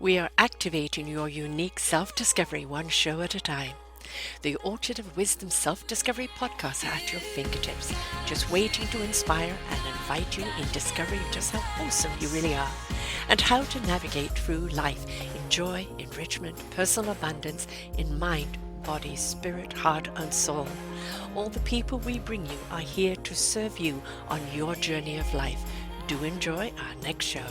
We are activating your unique self-discovery one show at a time. The Orchard of Wisdom Self-Discovery podcasts are at your fingertips, just waiting to inspire and invite you in discovering just how awesome you really are and how to navigate through life in joy, enrichment, personal abundance, in mind, body, spirit, heart, and soul. All the people we bring you are here to serve you on your journey of life. Do enjoy our next show.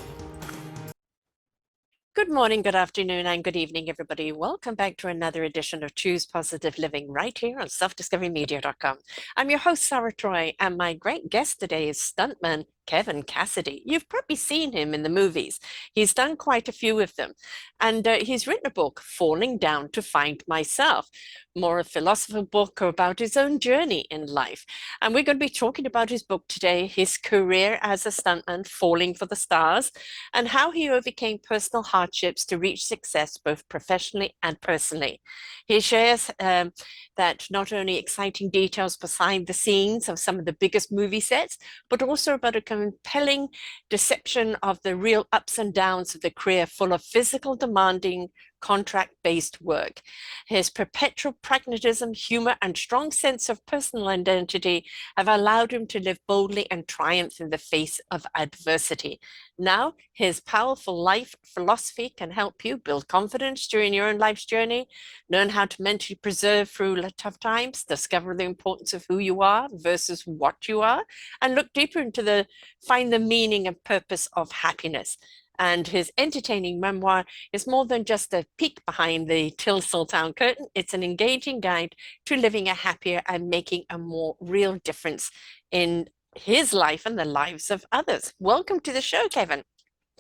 Good morning, good afternoon, and good evening, everybody. Welcome back to another edition of Choose Positive Living right here on selfdiscoverymedia.com. I'm your host, Sarah Troy, and my great guest today is Stuntman Kevin Cassidy. You've probably seen him in the movies. He's done quite a few of them. And he's written a book, Falling Down to Find Myself, more a philosophical book about his own journey in life. And we're going to be talking about his book today, his career as a stuntman, falling for the stars, and how he overcame personal hardships to reach success both professionally and personally. He shares that not only exciting details behind the scenes of some of the biggest movie sets, but also about a compelling deception of the real ups and downs of the career full of physical demanding contract-based work. His perpetual pragmatism, humor, and strong sense of personal identity have allowed him to live boldly and triumph in the face of adversity. Now, his powerful life philosophy can help you build confidence during your own life's journey, learn how to mentally preserve through tough times, discover the importance of who you are versus what you are, and look deeper into find the meaning and purpose of happiness. And his entertaining memoir is more than just a peek behind the Tinseltown curtain. It's an engaging guide to living a happier and making a more real difference in his life and the lives of others. Welcome to the show, Kevin.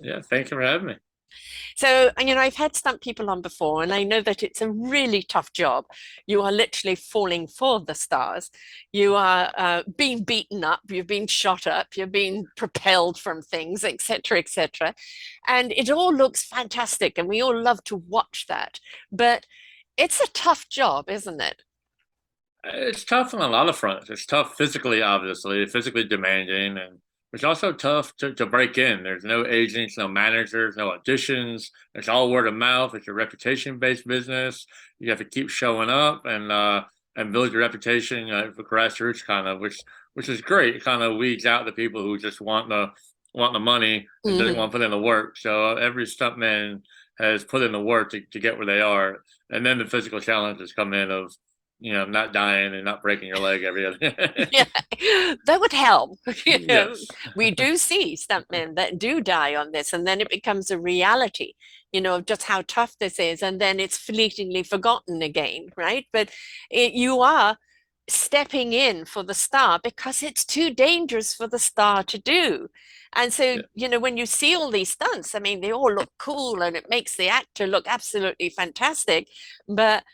Yeah, thank you for having me. So, I've had stunt people on before, and I know that it's a really tough job. You are literally falling for the stars. You are being beaten up, you've been shot up, you're being propelled from things, etc., etc. And it all looks fantastic, and we all love to watch that. But it's a tough job, isn't it? It's tough on a lot of fronts. It's tough physically, obviously, physically demanding, and it's also tough to break in. There's no agents, no managers, no auditions. It's all word of mouth. It's a reputation-based business. You have to keep showing up and build your reputation for grassroots kind of, which is great. It kind of weeds out the people who just want the money and doesn't Mhm. want to put in the work. So every stuntman has put in the work to get where they are, and then the physical challenges come in of not dying and not breaking your leg every other. Yeah, that would help. Yes. We do see stuntmen that do die on this, and then it becomes a reality, of just how tough this is, and then it's fleetingly forgotten again, right? But you are stepping in for the star because it's too dangerous for the star to do. And so, Yeah. when you see all these stunts, I mean, they all look cool and it makes the actor look absolutely fantastic. But,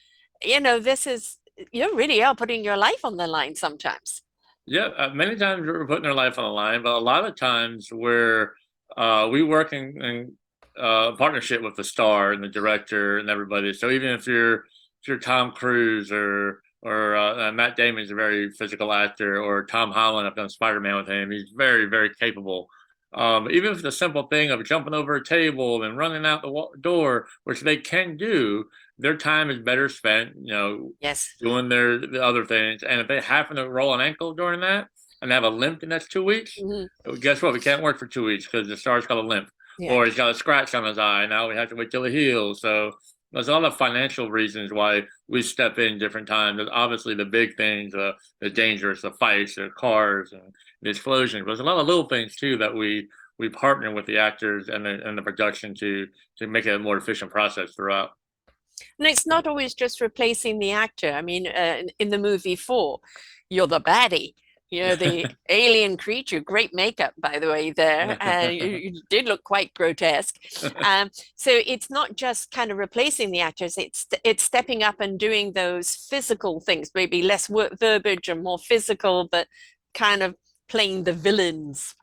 this is, you really are putting your life on the line sometimes. Yeah, many times we're putting our life on the line, but a lot of times we work in partnership with the star and the director and everybody. So even if you're Tom Cruise or Matt Damon's a very physical actor, or Tom Holland, I've done Spider-Man with him. He's very, very capable. Even if the simple thing of jumping over a table and running out the door, which they can do, their time is better spent, Yes. doing the other things. And if they happen to roll an ankle during that and have a limp in the next 2 weeks, Mhm. guess what? We can't work for 2 weeks because the star's got a limp, Yeah. or he's got a scratch on his eye. Now we have to wait till it heals. So there's a lot of financial reasons why we step in different times. There's obviously the big things, the dangerous, the fights, the cars, and the explosions. But there's a lot of little things too that we partner with the actors and the production to make it a more efficient process throughout. And it's not always just replacing the actor. I mean, in the movie Four, you're the baddie. The alien creature, great makeup, by the way, there. You did look quite grotesque. So it's not just kind of replacing the actors, it's stepping up and doing those physical things, maybe less verbiage and more physical, but kind of playing the villains.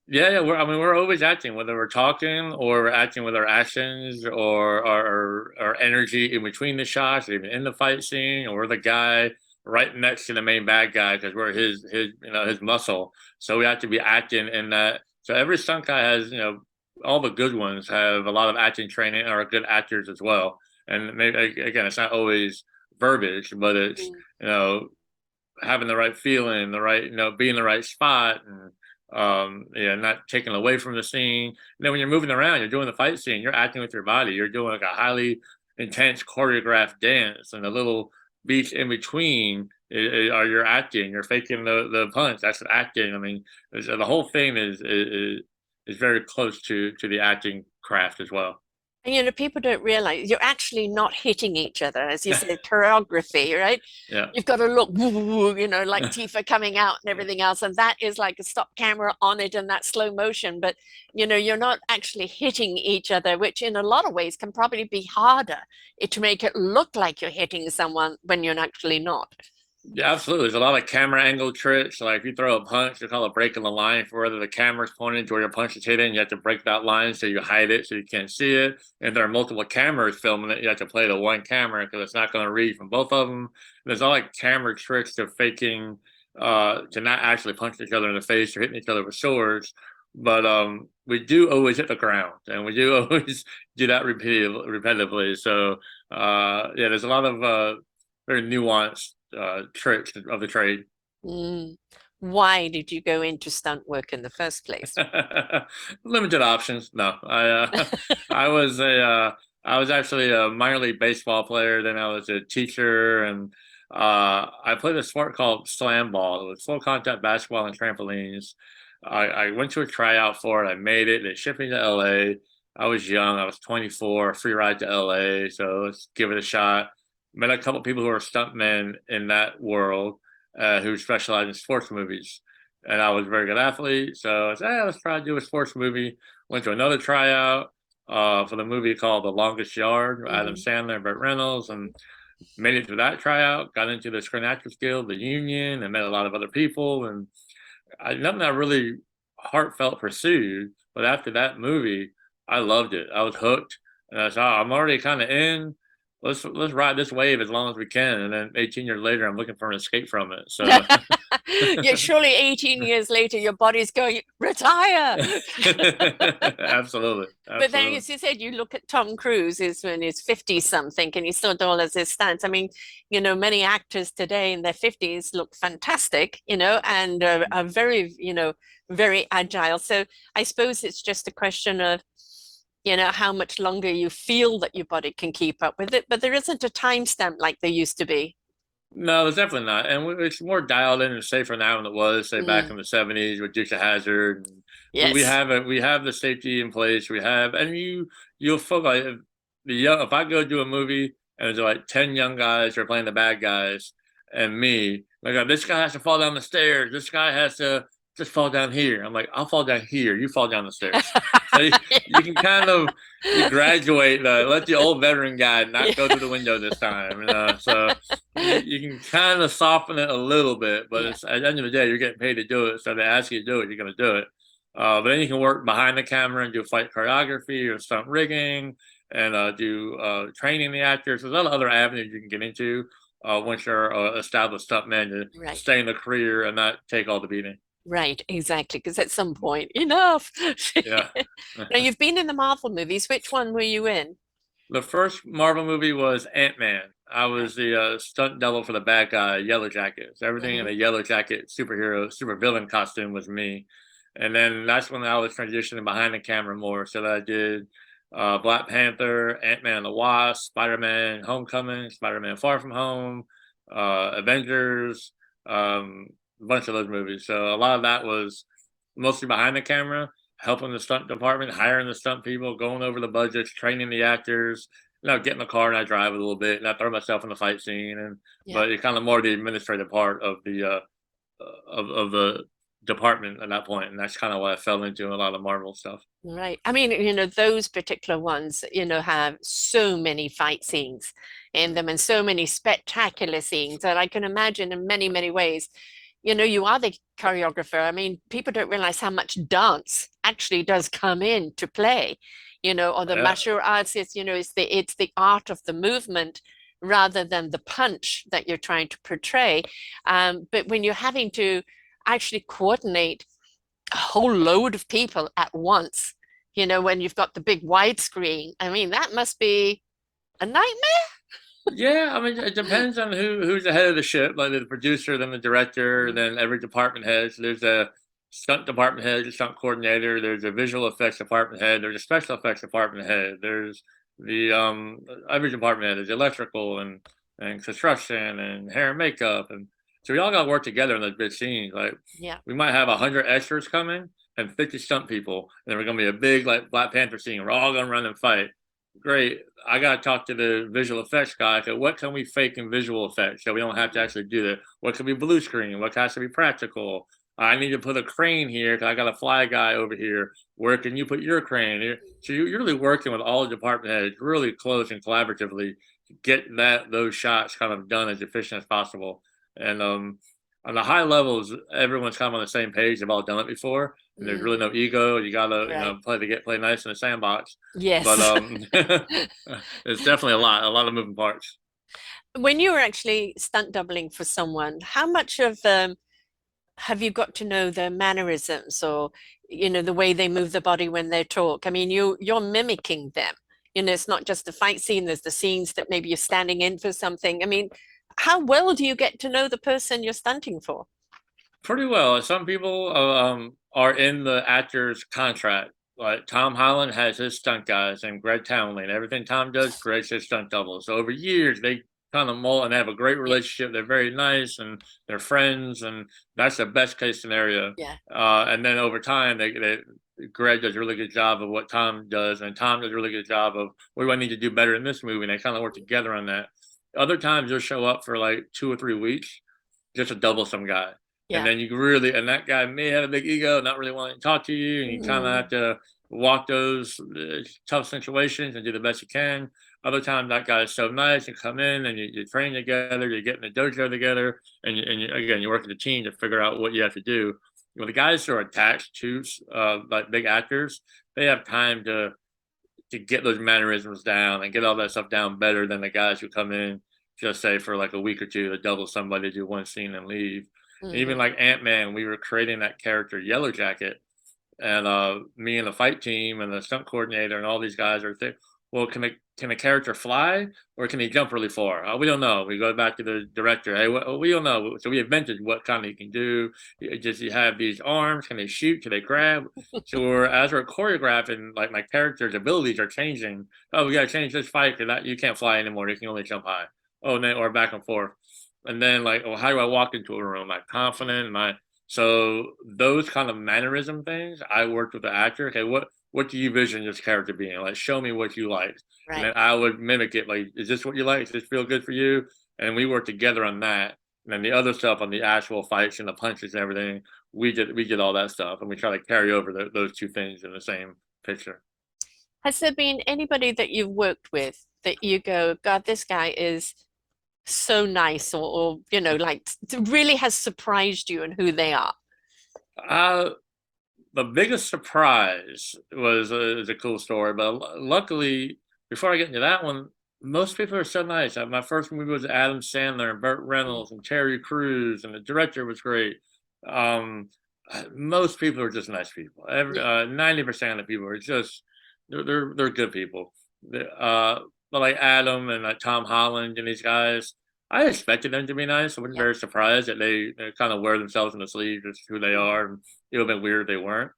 Yeah, yeah. We're always acting, whether we're talking or we're acting with our actions or our energy in between the shots, even in the fight scene, or we're the guy right next to the main bad guy because we're his muscle. So we have to be acting in that. So every stunt guy has all the good ones have a lot of acting training and are good actors as well. And maybe again, it's not always verbiage, but it's Mm. having the right feeling, the right being in the right spot, and yeah, not taking away from the scene. And then when you're moving around, you're doing the fight scene, you're acting with your body, you're doing like a highly intense choreographed dance, and a little beats in between are your acting. You're faking the punch. That's acting. I mean, the whole thing is very close to the acting craft as well. And people don't realize you're actually not hitting each other, as you said, choreography, right? Yeah. You've got to look, like Tifa coming out and everything else. And that is like a stop camera on it and that slow motion. But, you're not actually hitting each other, which in a lot of ways can probably be harder to make it look like you're hitting someone when you're actually not. Yeah, absolutely. There's a lot of camera angle tricks. Like if you throw a punch, they call it breaking the line for whether the camera's pointed to where your punch is hitting. You have to break that line so you hide it so you can't see it. And there are multiple cameras filming it. You have to play to one camera because it's not going to read from both of them. There's all like camera tricks to faking, to not actually punch each other in the face or hitting each other with swords. But we do always hit the ground, and we do always do that repetitively. So yeah, there's a lot of very nuanced tricks of the trade. Mm. Why did you go into stunt work in the first place? Limited options. No, I was a I was actually a minor league baseball player. Then I was a teacher, and I played a sport called slam ball. It was full contact basketball and trampolines. I went to a tryout for it. I made it. They shipped me to LA. I was young. I was 24. Free ride to LA. So let's give it a shot. Met a couple people who are stuntmen in that world, who specialize in sports movies. And I was a very good athlete. So I said, hey, let's try to do a sports movie. Went to another tryout for the movie called The Longest Yard, with Adam Mhm. Sandler and Burt Reynolds, and made it through that tryout, got into the Screen Actors Guild, the union, and met a lot of other people. And nothing I really heartfelt pursued. But after that movie, I loved it. I was hooked. And I said, oh, I'm already kind of in. Let's ride this wave as long as we can. And then 18 years later, I'm looking for an escape from it. So Yeah, surely 18 years later, your body's going, retire. absolutely, But then, absolutely. as you said, you look at Tom Cruise is when he's 50 something and he's still doing all his stunts. I mean, many actors today in their 50s look fantastic, and are very, very agile. So I suppose it's just a question of, how much longer you feel that your body can keep up with it. But there isn't a timestamp like there used to be. No, it's definitely not. And it's more dialed in and safer now than it was, say, back Mm, in the 70s with Dukes of Hazzard. We yes. have it. We have the safety in place. We have, and you'll feel like if I go do a movie and there's like 10 young guys who are playing the bad guys and me, like, this guy has to fall down the stairs. This guy has to just fall down here. I'm like, I'll fall down here. You fall down the stairs. So you can kind of you graduate, let the old veteran guy not go Yeah. through the window this time. So you can kind of soften it a little bit, but Yeah. it's at the end of the day, you're getting paid to do it. So they ask you to do it, you're going to do it. But then you can work behind the camera and do fight choreography or stunt rigging and do training the actors. There's a lot of other avenues you can get into once you're established stuntman to Right. stay in the career and not take all the beating. Right, exactly. Because at some point, enough. Yeah. Now, you've been in the Marvel movies. Which one were you in? The first Marvel movie was Ant-Man. I Right. was the stunt double for the bad guy, Yellow Jacket. So everything in Hmm. a Yellow Jacket superhero, super villain costume was me. And then that's when I was transitioning behind the camera more. So that I did Black Panther, Ant-Man and the Wasp, Spider-Man Homecoming, Spider-Man Far From Home, Avengers, a bunch of those movies. So a lot of that was mostly behind the camera, helping the stunt department, hiring the stunt people, going over the budgets, training the actors. Get in the car and I drive a little bit and I throw myself in the fight scene. And Yeah. but it's kind of more the administrative part of the department at that point, and that's kind of what I fell into a lot of Marvel stuff. Right. I mean, those particular ones, have so many fight scenes in them and so many spectacular scenes that I can imagine in many, many ways. You are the choreographer. I mean, people don't realize how much dance actually does come into play, or the Yeah, martial arts is, it's the art of the movement rather than the punch that you're trying to portray. But when you're having to actually coordinate a whole load of people at once, when you've got the big widescreen. I mean, that must be a nightmare. Yeah, I mean, it depends on who's the head of the ship, like the producer, then the director, Mm. then every department head. So there's a stunt department head, a stunt coordinator. There's a visual effects department head. There's a special effects department head. There's the every department head is electrical and construction and hair and makeup, and so we all got to work together in those big scenes. Like Yeah. we might have 100 extras coming and 50 stunt people, and then we're gonna be a big like Black Panther scene. We're all gonna run and fight. Great. I got to talk to the visual effects guy. Okay, what can we fake in visual effects so we don't have to actually do that? What can be blue screen? What has to be practical? I need to put a crane here because I got a fly guy over here. Where can you put your crane? So you're really working with all the department heads really close and collaboratively to get those shots kind of done as efficient as possible. And on the high levels, everyone's kind of on the same page. They've all done it before, and there's really Mm, no ego. You gotta right. play nice in the sandbox. But Yes. it's definitely a lot of moving parts. When you were actually stunt doubling for someone, how much of have you got to know their mannerisms or the way they move the body when they talk? I mean, you're mimicking them. It's not just the fight scene, there's the scenes that maybe you're standing in for something. I mean, how well do you get to know the person you're stunting for? Pretty well. Some people are in the actor's contract. Like Tom Holland has his stunt guys and Greg Townley, and everything Tom does, Greg's his stunt double. So over years, they kind of mold and they have a great Yeah, relationship. They're very nice and they're friends, and that's the best case scenario. yeah. And then over time, Greg does a really good job of what Tom does, and Tom does a really good job of what do I need to do better in this movie, and they kind of work together on that. Other times, they'll show up for like 2 or 3 weeks just to double some guy. And Yeah. then and that guy may have a big ego, not really wanting to talk to you, and you kind of Mm, have to walk those tough situations and do the best you can. Other times, that guy is so nice, you come in and you train together, you get in the dojo together, again, you work as a team to figure out what you have to do. The guys who are attached to like big actors, they have time to get those mannerisms down and get all that stuff down better than the guys who come in just say for like a week or two to double somebody, do one scene and leave. And even mm, like Ant-Man, we were creating that character Yellow Jacket, and me and the fight team and the stunt coordinator and all these guys are thinking, well, can a character fly or can he jump really far? We don't know. We go back to the director. Hey, we don't know. So we invented what kind he can do. Does he have these arms? Can they shoot? Can they grab? So as we're choreographing, like my character's abilities are changing. Oh, we got to change this fight because that you can't fly anymore. You can only jump high. Oh, and then or back and forth. And then like, oh, how do I walk into a room? Like confident? Am I so those kind of mannerism things, I worked with the actor. Okay, what do you vision this character being? Like, show me what you like, and right. then I would mimic it. Like, is this what you like? Does this feel good for you? And we worked together on that. And then the other stuff on the actual fights and the punches and everything, we did all that stuff, and we try to carry over those two things in the same picture. Has there been anybody that you've worked with that you go, God, this guy is so nice, or like really has surprised you and who they are? Uh, the biggest surprise was is a cool story, but luckily, before I get into that one, most people are so nice. My first movie was Adam Sandler and Burt Mm, Reynolds and Terry Crews, and the director was great. Um, most people are just nice people. yeah. 90% of the people are just they're good people. But like Adam and like Tom Holland and these guys, I expected them to be nice. I wasn't Yeah. very surprised that they kind of wear themselves in the sleeve, just who they are. And it would have been weird if they weren't.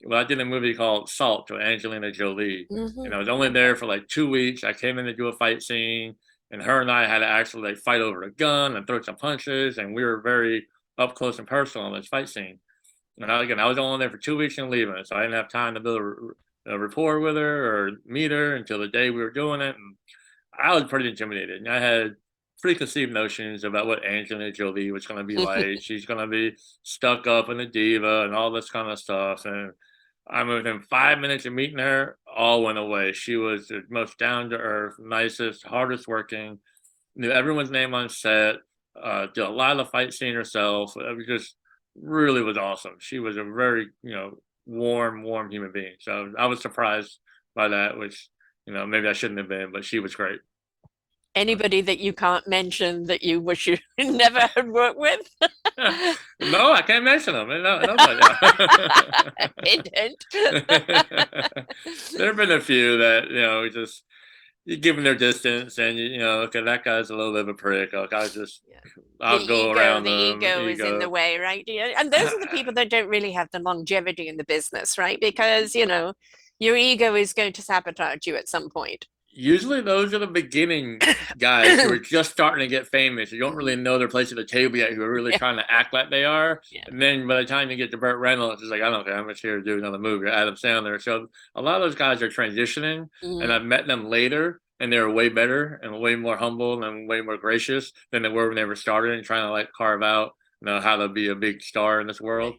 Well, I did a movie called Salt with Angelina Jolie, Hmm. and I was only there for like 2 weeks. I came in to do a fight scene, and her and I had to actually like fight over a gun and throw some punches, and we were very up close and personal in this fight scene. And again, I was only there for 2 weeks and leaving, so I didn't have time to build a rapport with her or meet her until the day we were doing it. And I was pretty intimidated. And I had preconceived notions about what Angelina Jolie was going to be like. She's going to be stuck up and a diva and all this kind of stuff. And I mean, within 5 minutes of meeting her, all went away. She was the most down to earth, nicest, hardest working, knew everyone's name on set, did a lot of the fight scene herself. It was just really was awesome. She was a very, warm human being. So I was surprised by that, which, maybe I shouldn't have been, but she was great. Anybody that you can't mention that you wish you never had worked with? No, I can't mention them. No, nobody. Hint, There have been a few that just you give them their distance, and okay, that guy's a little bit of a prick. Like Yeah. I'll go around The them. ego is in the Ego. way, right? Yeah. And those are the people that don't really have the longevity in the business, right? Because, your ego is going to sabotage you at some point. Usually, those are the beginning guys who are just starting to get famous. You don't really know their place at the table yet. Who are really Yeah. trying to act like they are. Yeah. And then by the time you get to Burt Reynolds, it's like, I don't care. I'm just here to do another movie. Or Adam Sandler. So a lot of those guys are transitioning, and Mm, I've met them later, and they're way better and way more humble and way more gracious than they were when they were started and trying to like carve out, how to be a big star in this world.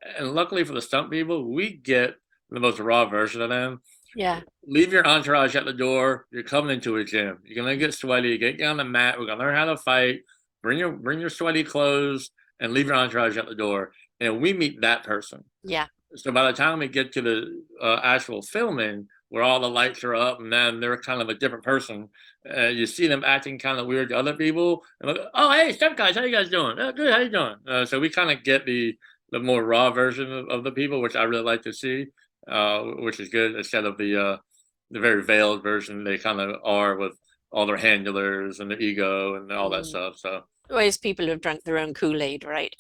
right. And luckily for the stunt people, we get the most raw version of them. Yeah. Leave your entourage at the door. You're coming into a gym. You're gonna get sweaty. Get on the mat. We're gonna learn how to fight. Bring your sweaty clothes and leave your entourage at the door. And we meet that person. Yeah. So by the time we get to the actual filming, where all the lights are up, and then they're kind of a different person, you see them acting kind of weird to other people. And like, oh, hey, stunt guys, how you guys doing? Oh, good, how you doing? So we kind of get the more raw version of the people, which I really like to see, which is good instead of the very veiled version they kind of are with all their handlers and their ego and all that Mm. stuff. So Whereas people have drunk their own Kool-Aid, right?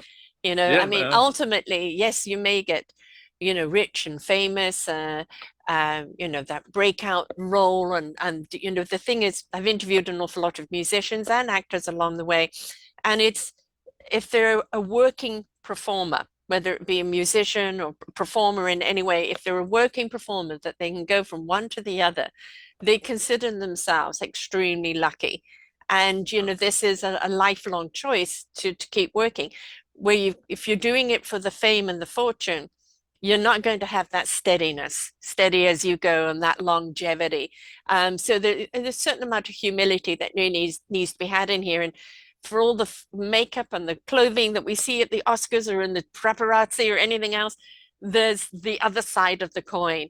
I yeah, mean, ultimately, yes, you may get, rich and famous, that breakout role. And the thing is, I've interviewed an awful lot of musicians and actors along the way. And it's if they're a working performer, whether it be a musician or performer in any way, if they're a working performer that they can go from one to the other, they consider themselves extremely lucky. And this is a lifelong choice to keep working. If you're doing it for the fame and the fortune, you're not going to have that steadiness, steady as you go, and that longevity. So there's a certain amount of humility that needs to be had in here. And for all the makeup and the clothing that we see at the Oscars or in the paparazzi or anything else, there's the other side of the coin.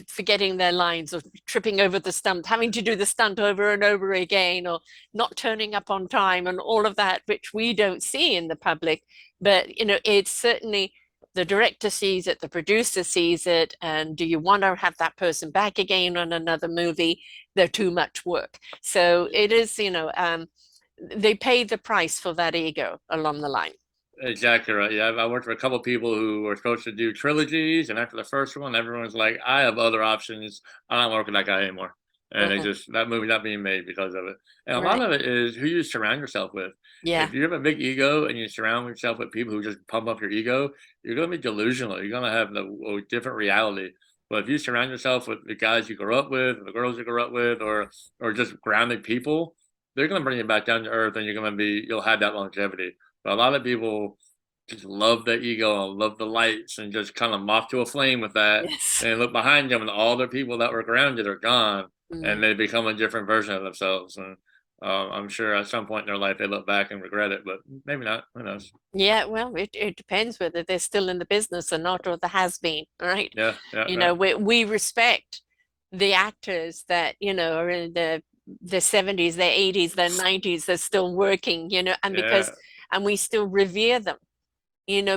Forgetting their lines or tripping over the stunt, having to do the stunt over and over again, or not turning up on time, and all of that, which we don't see in the public. But it's certainly the director sees it, the producer sees it, and do you want to have that person back again on another movie? They're too much work. So it is, they pay the price for that ego along the line. exactly right. Yeah, I worked with a couple of people who were supposed to do trilogies, and after the first one, everyone's like, "I have other options. I don't work with that guy anymore." And they Mhm. just that movie not being made because of it. And a lot Right. of it is who you surround yourself with. Yeah. If you have a big ego and you surround yourself with people who just pump up your ego, you're going to be delusional. You're going to have a different reality. But if you surround yourself with the guys you grew up with, the girls you grew up with, or just grounded people, they're going to bring you back down to earth, and you'll have that longevity. But a lot of people just love the ego and love the lights and just kind of moth to a flame with that. Yes. And look behind them, and all the people that were grounded are gone, and Mm. they become a different version of themselves. And I'm sure at some point in their life they look back and regret it, but maybe not. Who knows? Yeah, well, it depends whether they're still in the business or not, or there has been, right? Yeah, yeah, yeah, We respect the actors that, are in their 70s, their 80s, their 90s, they're still working, yeah. and we still revere them,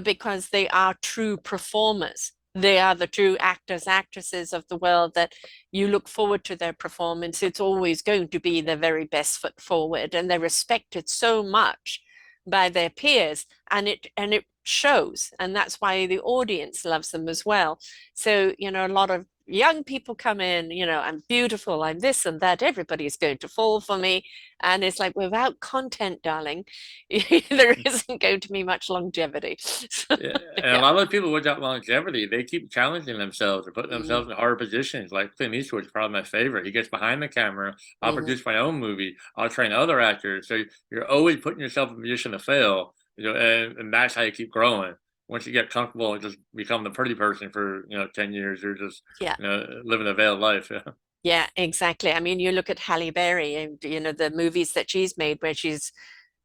because they are true performers. They are the true actors, actresses of the world that you look forward to their performance. It's always going to be their very best foot forward, and they're respected so much by their peers, and it shows, and that's why the audience loves them as well. So, a lot of young people come in, I'm beautiful, I'm this and that, everybody's going to fall for me. And it's like, without content, darling, there isn't going to be much longevity. So, Yeah, and a yeah. lot of people with that longevity, they keep challenging themselves or putting Mm-hmm. themselves in harder positions. Like Clint Eastwood's probably my favorite. He gets behind the camera. I'll Mm-hmm. produce my own movie. I'll train other actors. So you're always putting yourself in a position to fail. And that's how you keep growing. Once you get comfortable and just become the pretty person for 10 years, you're just Yeah. living a veiled life. Yeah, Yeah, exactly. I mean, you look at Halle Berry and the movies that she's made where she's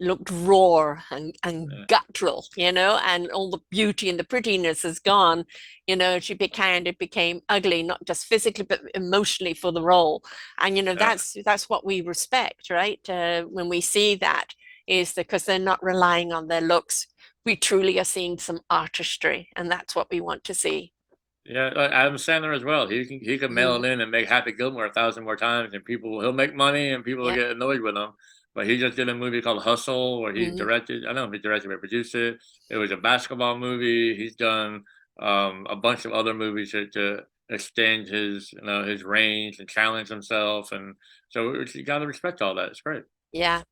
looked raw and Yeah. guttural, and all the beauty and the prettiness is gone. It became ugly, not just physically, but emotionally for the role. And, Yeah. that's what we respect, right? When we see that is because they're not relying on their looks. We truly are seeing some artistry, and that's what we want to see. Yeah, Adam Sandler as well. He can mail Mhm. it in and make Happy Gilmore 1,000 more times, and he'll make money, and people will Yep. get annoyed with him. But he just did a movie called Hustle, where he Mhm. directed. I don't know if he directed or produced it. It was a basketball movie. He's done a bunch of other movies to extend his range and challenge himself, and so you got to respect all that. It's great. Yeah.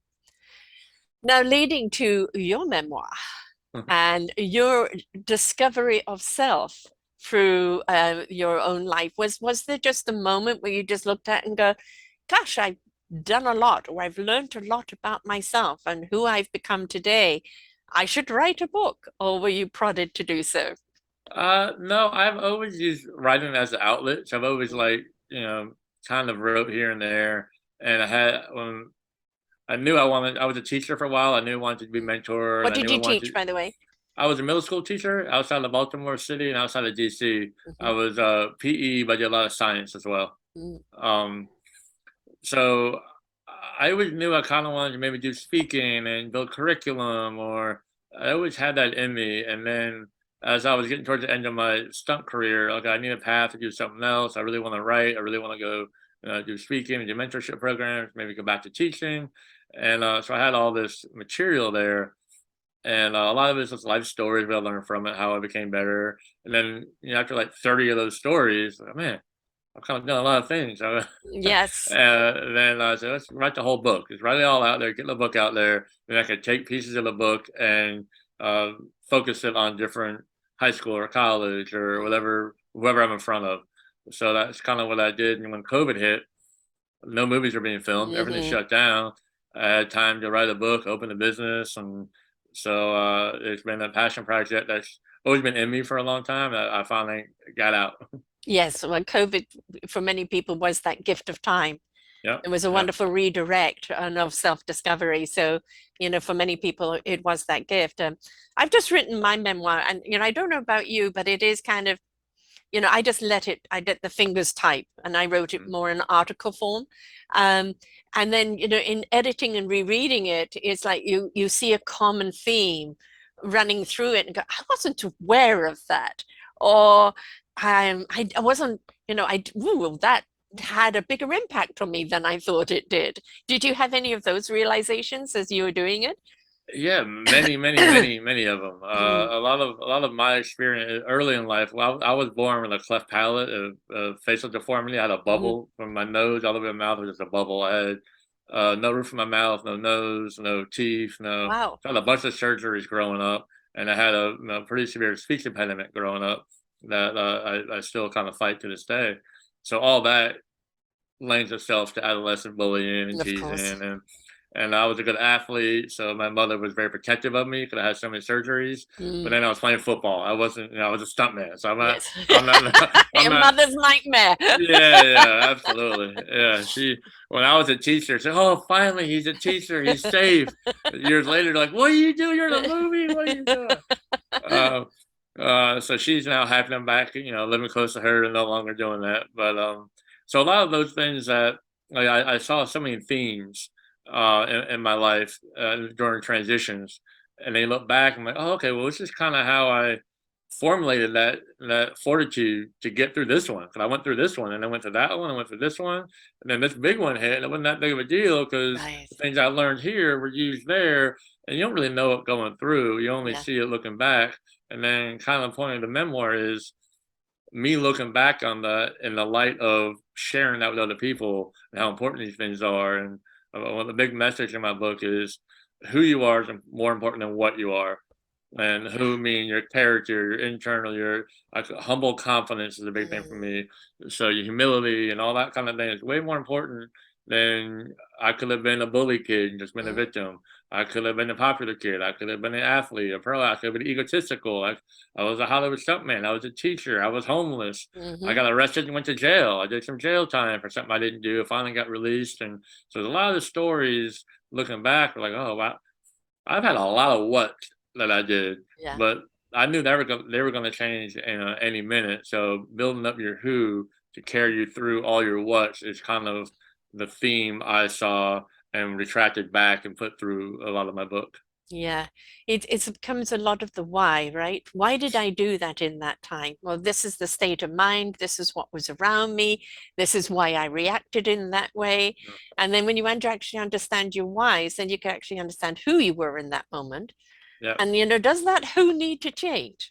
Now, leading to your memoir and your discovery of self through your own life, was there just a moment where you just looked at and go, gosh, I've done a lot, or I've learned a lot about myself and who I've become today. I should write a book, or were you prodded to do so? No, I've always used writing as an outlet. So I've always Mm. kind of wrote here and there. And when I knew I was a teacher for a while. I knew I wanted to be a mentor, and What I did knew I you wanted teach, to. by the way? I was a middle school teacher outside of Baltimore City and outside of DC. I Mhm. was PE, but I did a lot of science as well. Mm. Um, so I always knew I kind of wanted to maybe do speaking and build curriculum, or I always had that in me. And then as I was getting towards the end of my stunt career, okay, I need a path to do something else. I really want to write. I really want to go do speaking and do mentorship programs, maybe go back to teaching. And so I had all this material there. And a lot of it's just life stories we all learned from it, how I became better. And then, after like 30 of those stories, like, man, I've kind of done a lot of things. Yes. Then I said, let's write the whole book. Just write it all out there, get the book out there. Then I could take pieces of the book and focus it on different high school or college or whatever, whoever I'm in front of. So that's kind of what I did. And when COVID hit, no movies were being filmed, everything Hmm. shut down. I had time to write a book, open a business. And so it's been a passion project that's always been in me for a long time. I finally got out. Yes, well, COVID for many people was that gift of time. Yep. It was a Yep. wonderful redirect and of self-discovery. So, for many people, it was that gift. I've just written my memoir, and I don't know about you, but it is kind of, I just I let the fingers type, and I wrote it Mm. more in article form. Um, and then, in editing and rereading it, it's like you see a common theme running through it and go, I wasn't aware of that. Or I wasn't, ooh, that had a bigger impact on me than I thought it did. Did you have any of those realizations as you were doing it? Yeah, many, many, many, many of them. Mm, A lot of my experience early in life. Well, I was born with a cleft palate, facial deformity. I had a mhm. bubble from my nose all the way to my mouth. Was just a bubble. I had no roof in my mouth, no nose, no teeth, no. Wow. So I had a bunch of surgeries growing up, and I had a pretty severe speech impediment growing up that I still kind of fight to this day. So all that lends itself to adolescent bullying and Of course. teasing, and I was a good athlete, so my mother was very protective of me because I had so many surgeries. But Mm, then I was playing football. I wasn't, I was a stuntman, so yes. I'm not, I'm Your not. mother's nightmare. Yeah, yeah, absolutely. Yeah, when I was a teacher, said, "Oh, finally, he's a teacher. He's safe." Years later, like, "What are you doing? You're in a movie. What are you doing?" Uh, so she's now happy I'm back, living close to her and no longer doing that. But so a lot of those things that like I saw so many themes in my life during transitions, and they look back. I'm like, oh, okay, well, this is kind of how I formulated that fortitude to get through this one. Because I went through this one, and I went to that one, I went through this one, and then this big one hit, and it wasn't that big of a deal because Right. the things I learned here were used there, and you don't really know it going through. You only Yeah. see it looking back. And then kind of the point of the memoir is me looking back on that in the light of sharing that with other people and how important these things are. And one of the big message in my book is who you are is more important than what you are. And who mean your character, your internal, your like humble confidence is a big thing for Mm, me. So your humility and all that kind of thing is way more important than I could have been a bully kid and just been a mm, victim. I could have been a popular kid. I could have been an athlete, a pro. I could have been egotistical. I was a Hollywood stuntman. I was a teacher. I was homeless. I mhm. got arrested and went to jail. I did some jail time for something I didn't do. I finally got released. And so there's a lot of the stories looking back are like, oh, wow. I've had a lot of what that I did, Yeah. but I knew they were going to change in any minute. So building up your who to carry you through all your what's is kind of the theme I saw and retracted back and put through a lot of my book. Yeah, it becomes a lot of the why, right? Why did I do that in that time? Well, this is the state of mind. This is what was around me. This is why I reacted in that way. And then when you actually understand your whys, then you can actually understand who you were in that moment. Yeah. And, does that who need to change?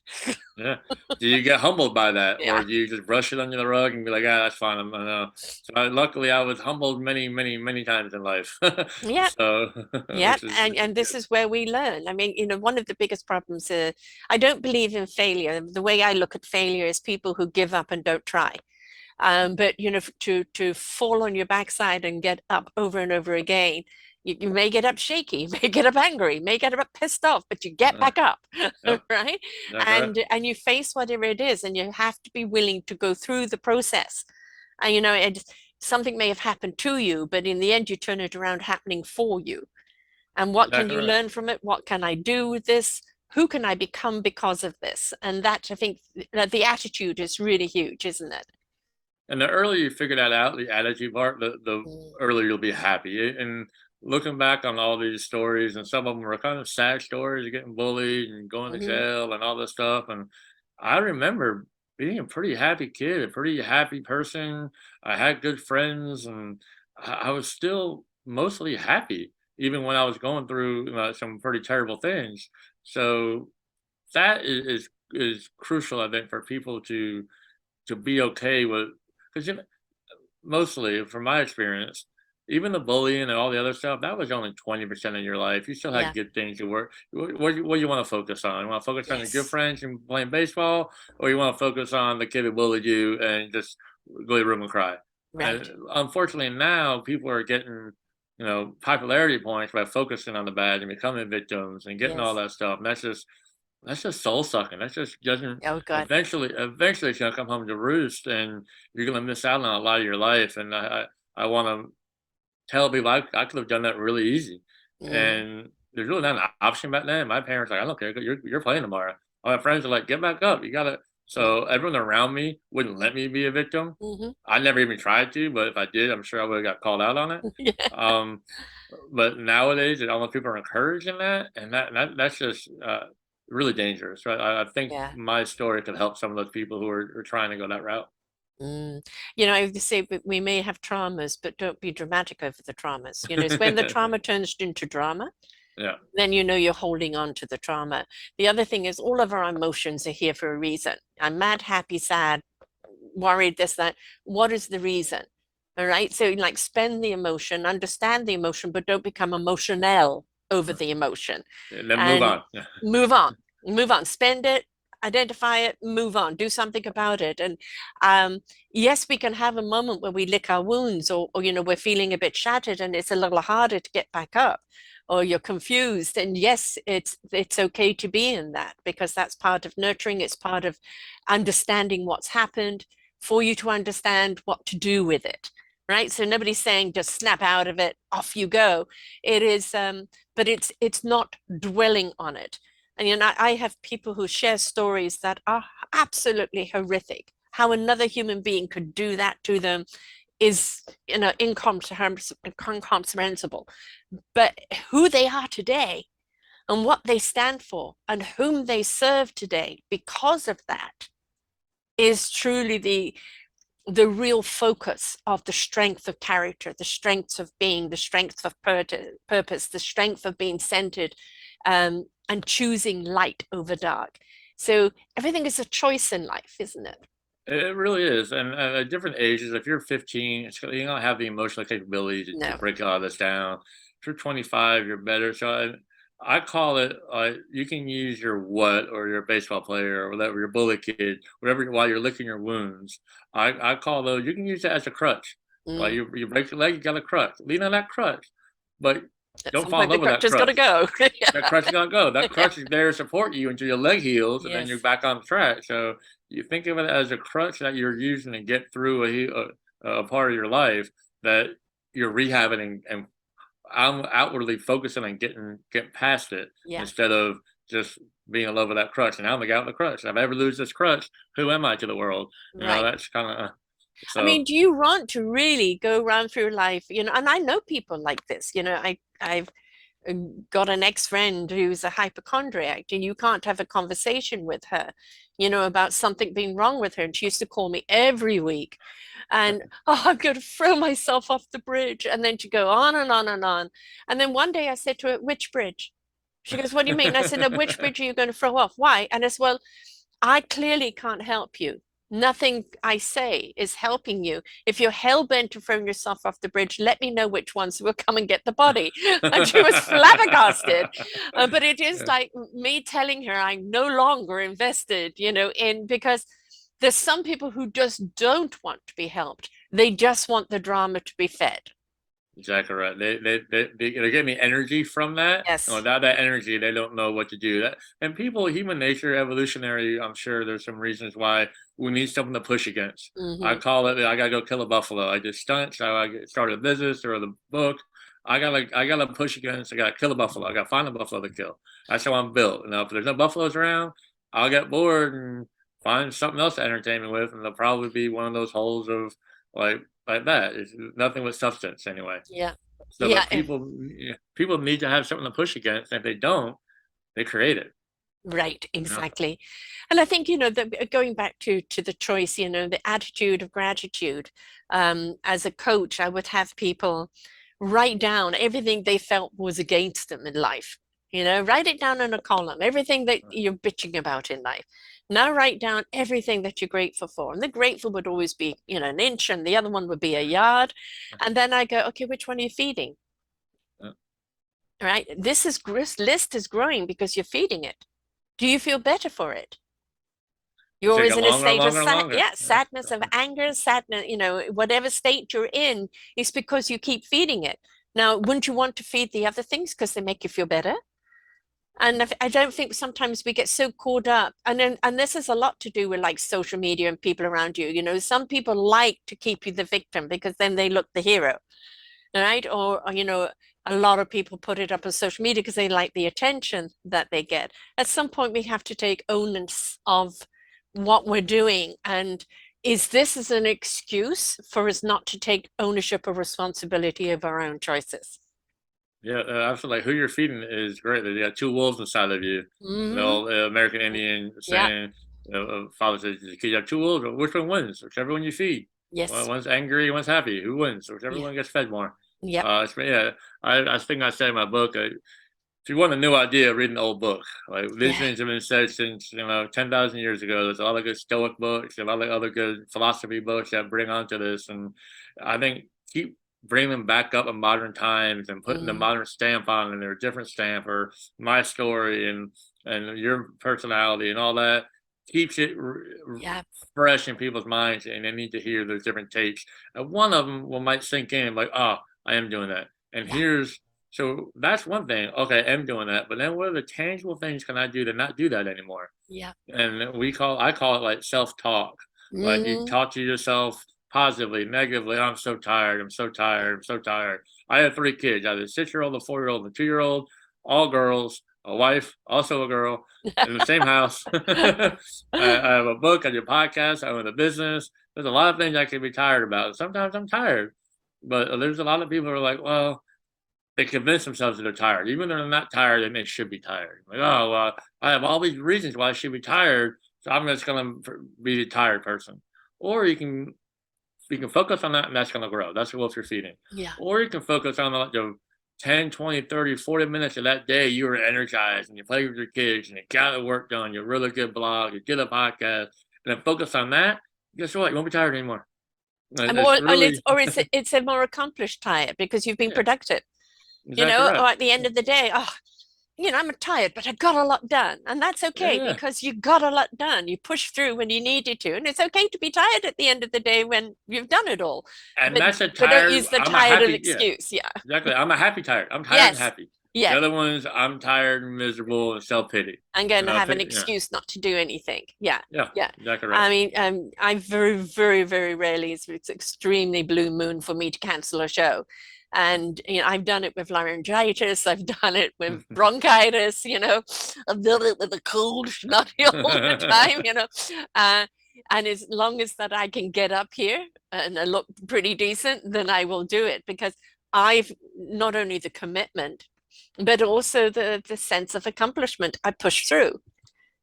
Yeah. Do you get humbled by that, or Yeah. do you just brush it under the rug and be like, "Ah, that's fine." I know. So luckily, I was humbled many, many, many times in life. Yeah. So, Yeah, which is and this good. is where we learn. I mean, one of the biggest problems, I don't believe in failure. The way I look at failure is people who give up and don't try. But to fall on your backside and get up over and over again, you may get up shaky, you may get up angry, you may get up pissed off, but you get Uh, back up, yep. right? That's right. And you face whatever it is, and you have to be willing to go through the process. And something may have happened to you, but in the end, you turn it around happening for you. And what can Exactly you right. learn from it? What can I do with this? Who can I become because of this? And that, I think, that the attitude is really huge, isn't it? And the earlier you figure that out, the attitude part, the Mm. earlier you'll be happy. And looking back on all these stories, and some of them were kind of sad stories, getting bullied and going to Mhm. jail and all this stuff. And I remember being a pretty happy kid, a pretty happy person. I had good friends, and I was still mostly happy, even when I was going through some pretty terrible things. So that is crucial, I think, for people to be okay with, because mostly from my experience, even the bullying and all the other stuff, that was only 20% of your life. You still had Yeah. good things to work. What do you want to focus on? You want to focus on your good Yes. friends and playing baseball, or you want to focus on the kid who bullied you and just go to your room and cry? And Right. unfortunately, now people are getting, popularity points by focusing on the bad and becoming victims and getting all Yes. that stuff. And that's just soul sucking. That's just doesn't Oh God. eventually it's gonna come home to roost, and you're gonna miss out on a lot of your life. And I want to tell people I could have done that really easy, Mm. and there's really not an option back then. My parents are like, I don't care, you're playing tomorrow. All my friends are like, get back up, you gotta. Yeah. So everyone around me wouldn't let me be a victim. Hmm. I never even tried to, but if I did, I'm sure I would have got called out on it. Yeah. Um, but nowadays, almost people are encouraging that, and that's just really dangerous, right? I think Yeah. my story could help some of those people who are trying to go that route. Mm. I would say we may have traumas, but don't be dramatic over the traumas. It's when the trauma turns into drama, Yeah, then you're holding on to the trauma. The other thing is all of our emotions are here for a reason. I'm mad, happy, sad, worried, this, that. What is the reason? All right. So like spend the emotion, understand the emotion, but don't become emotional over the emotion and then move and on. Yeah. move on. Move on. Spend it, identify it, move on, do something about it. And yes, we can have a moment where we lick our wounds or we're feeling a bit shattered and it's a little harder to get back up or you're confused. And yes, it's okay to be in that because that's part of nurturing. It's part of understanding what's happened for you to understand what to do with it. Right. So nobody's saying just snap out of it, off you go. It is, but it's not dwelling on it. And I have people who share stories that are absolutely horrific. How another human being could do that to them is, incomprehensible. But who they are today and what they stand for and whom they serve today because of that is truly the real focus of the strength of character, the strength of being, the strength of purpose, the strength of being centered and choosing light over dark. So everything is a choice in life, isn't it? It really is, and at different ages, if you're 15, you don't have the emotional capability to No. break all this down. If you're 25, you're better. So I call it, you can use your what or your baseball player or whatever, your bully kid, whatever, while you're licking your wounds. I call those, you can use that as a crutch. Like Mm. you break your leg, you got a crutch. Lean on that crutch, but At don't some fall in point, the love with crutch that has got to crutch. go. That crutch is gonna go. That crutch is there to support you until your leg heals, and then you're Yes. back on track. So you think of it as a crutch that you're using to get through a part of your life that you're rehabbing and I'm outwardly focusing on getting past it Yeah. instead of just being in love with that crutch. And I'm the guy with the crutch. If I ever lose this crutch, who am I to the world? Right. That's kind of I mean, so. do you want to really go around through life, and I know people like this, I've got an ex-friend who's a hypochondriac, and you can't have a conversation with her, about something being wrong with her. And she used to call me every week and, oh, I'm going to throw myself off the bridge. And then she'd go on and on and on. And then one day I said to her, which bridge? She goes, what do you mean? I said, no, which bridge are you going to throw off? Why? And I said, well, I clearly can't help you. Nothing I say is helping you. If you're hell bent to throwing yourself off the bridge, let me know which one, so we'll come and get the body. And she was flabbergasted. But it is like me telling her I'm no longer invested, in because there's some people who just don't want to be helped. They just want the drama to be fed. Exactly right. They're getting energy from that. And Yes. without that energy, they don't know what to do. And people, human nature, evolutionary. I'm sure there's some reasons why we need something to push against. I Hmm. call it. I gotta go kill a buffalo. I did stunts. Started a business or the book. I gotta push against. I gotta kill a buffalo. I gotta find a buffalo to kill. That's how I'm built. If there's no buffaloes around, I'll get bored and find something else to entertain me with, and there'll probably be one of those holes of like like that. It's nothing with substance anyway. Yeah. So, Yeah. but people need to have something to push against. And if they don't, they create it. Right, You know, exactly. And I think, going back to the choice, the attitude of gratitude. As a coach, I would have people write down everything they felt was against them in life. Write it down in a column, everything that you're bitching about in life. Now write down everything that you're grateful for. And the grateful would always be, an inch, and the other one would be a yard. And then I go, okay, which one are you feeding? Right? This list is growing because you're feeding it. Do you feel better for it? You're it's always taking in a longer and state of longer and longer. sadness, of anger, sadness, whatever state you're in, is because you keep feeding it. Now, wouldn't you want to feed the other things because they make you feel better? And I don't think sometimes we get so caught up, and this has a lot to do with like social media and people around you. Some people like to keep you the victim because then they look the hero, right? Or a lot of people put it up on social media because they like the attention that they get. At some point, we have to take onus of what we're doing. And is this as an excuse for us not to take ownership or responsibility of our own choices? Yeah, absolutely. Like, who you're feeding is great. You got two wolves inside of you. The Hmm. old American Indian Yeah. saying, father says, "The kid, you have two wolves. Which one wins? Whichever one you feed. Well, Yes. one's angry, one's happy. Who wins? Whichever Yeah. one gets fed more." Yep. Yeah, I think I said in my book. If you want a new idea, read an old book. Like these Yeah. things have been said since 10,000 years ago. There's a lot of good Stoic books, a lot of other good philosophy books that bring onto this, and I think keep bringing them back up in modern times and putting the Mm. modern stamp on it, or a different stamp, or my story and your personality and all that keeps it Yeah. fresh in people's minds, and they need to hear those different takes. And one of them will might sink in, like, oh, I am doing that, and Yeah. here's so that's one thing. Okay, I'm doing that, but then what are the tangible things can I do to not do that anymore? Yeah. And I call it like self-talk. Like you Mm. talk to yourself positively, negatively. I'm so tired. I'm so tired. I'm so tired. I have three kids. I have a 6-year-old, a 4-year-old, and a 2-year-old, all girls, a wife, also a girl, in the same house. I have a book, I do a podcast, I own a business. There's a lot of things I can be tired about. Sometimes I'm tired. But there's a lot of people who are like, well, they convince themselves that they're tired, even though they're not tired, and they should be tired. Like, oh, well, I have all these reasons why I should be tired, so I'm just going to be the tired person. Or you can focus on that, and that's going to grow. That's what you're feeding. Yeah. Or you can focus on the 10, 20, 30, 40 minutes of that day you were energized and you play with your kids and you got the work done, you're a really good blog, you did a podcast, and then focus on that. Guess what? You won't be tired anymore. And And it's more, and really it's a more accomplished tired because you've been yeah, productive, exactly or right. at the end of the day, oh, I'm tired, but I got a lot done. And that's Yeah, okay yeah. because you got a lot done. You pushed through when you needed to. And it's okay to be tired at the end of the day when you've done it all. And But that's a but don't tired. use the I'm a tired as happy. Yeah, excuse. Yeah. exactly. I'm a happy tired. I'm tired and Yes. happy. The Yes. other ones, I'm tired and miserable and self pity. I'm going to have an Yeah, excuse not to do anything. Yeah. yeah, Yeah. exactly right. I mean, I very, very, very rarely, it's extremely blue moon for me to cancel a show. And I've done it with laryngitis, I've done it with bronchitis, I've done it with a cold, snotty all the time, Uh, and as long as that I can get up here and I look pretty decent, then I will do it because I've not only the commitment, but also the sense of accomplishment. I push through,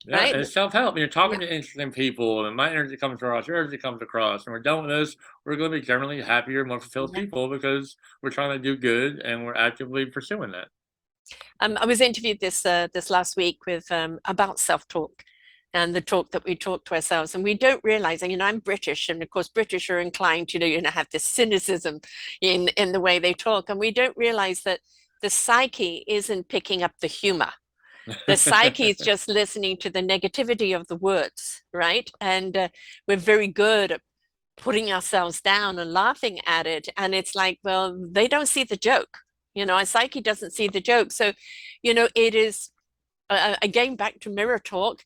Yeah, right? and self-help. You're Yeah. talking to interesting people, and my energy comes across, your energy comes across, and we're done with this. We're going to be generally happier, more fulfilled Yeah. people because we're trying to do good and we're actively pursuing that. I was interviewed this last week with about self-talk and the talk that we talk to ourselves, and we don't realize. And I'm British, and of course, British are inclined to have this cynicism in the way they talk, and we don't realize that the psyche isn't picking up the humor. The psyche is just listening to the negativity of the words, right? And we're very good at putting ourselves down and laughing at it. And it's like, well, they don't see the joke. Our psyche doesn't see the joke. So, it is, again, back to mirror talk.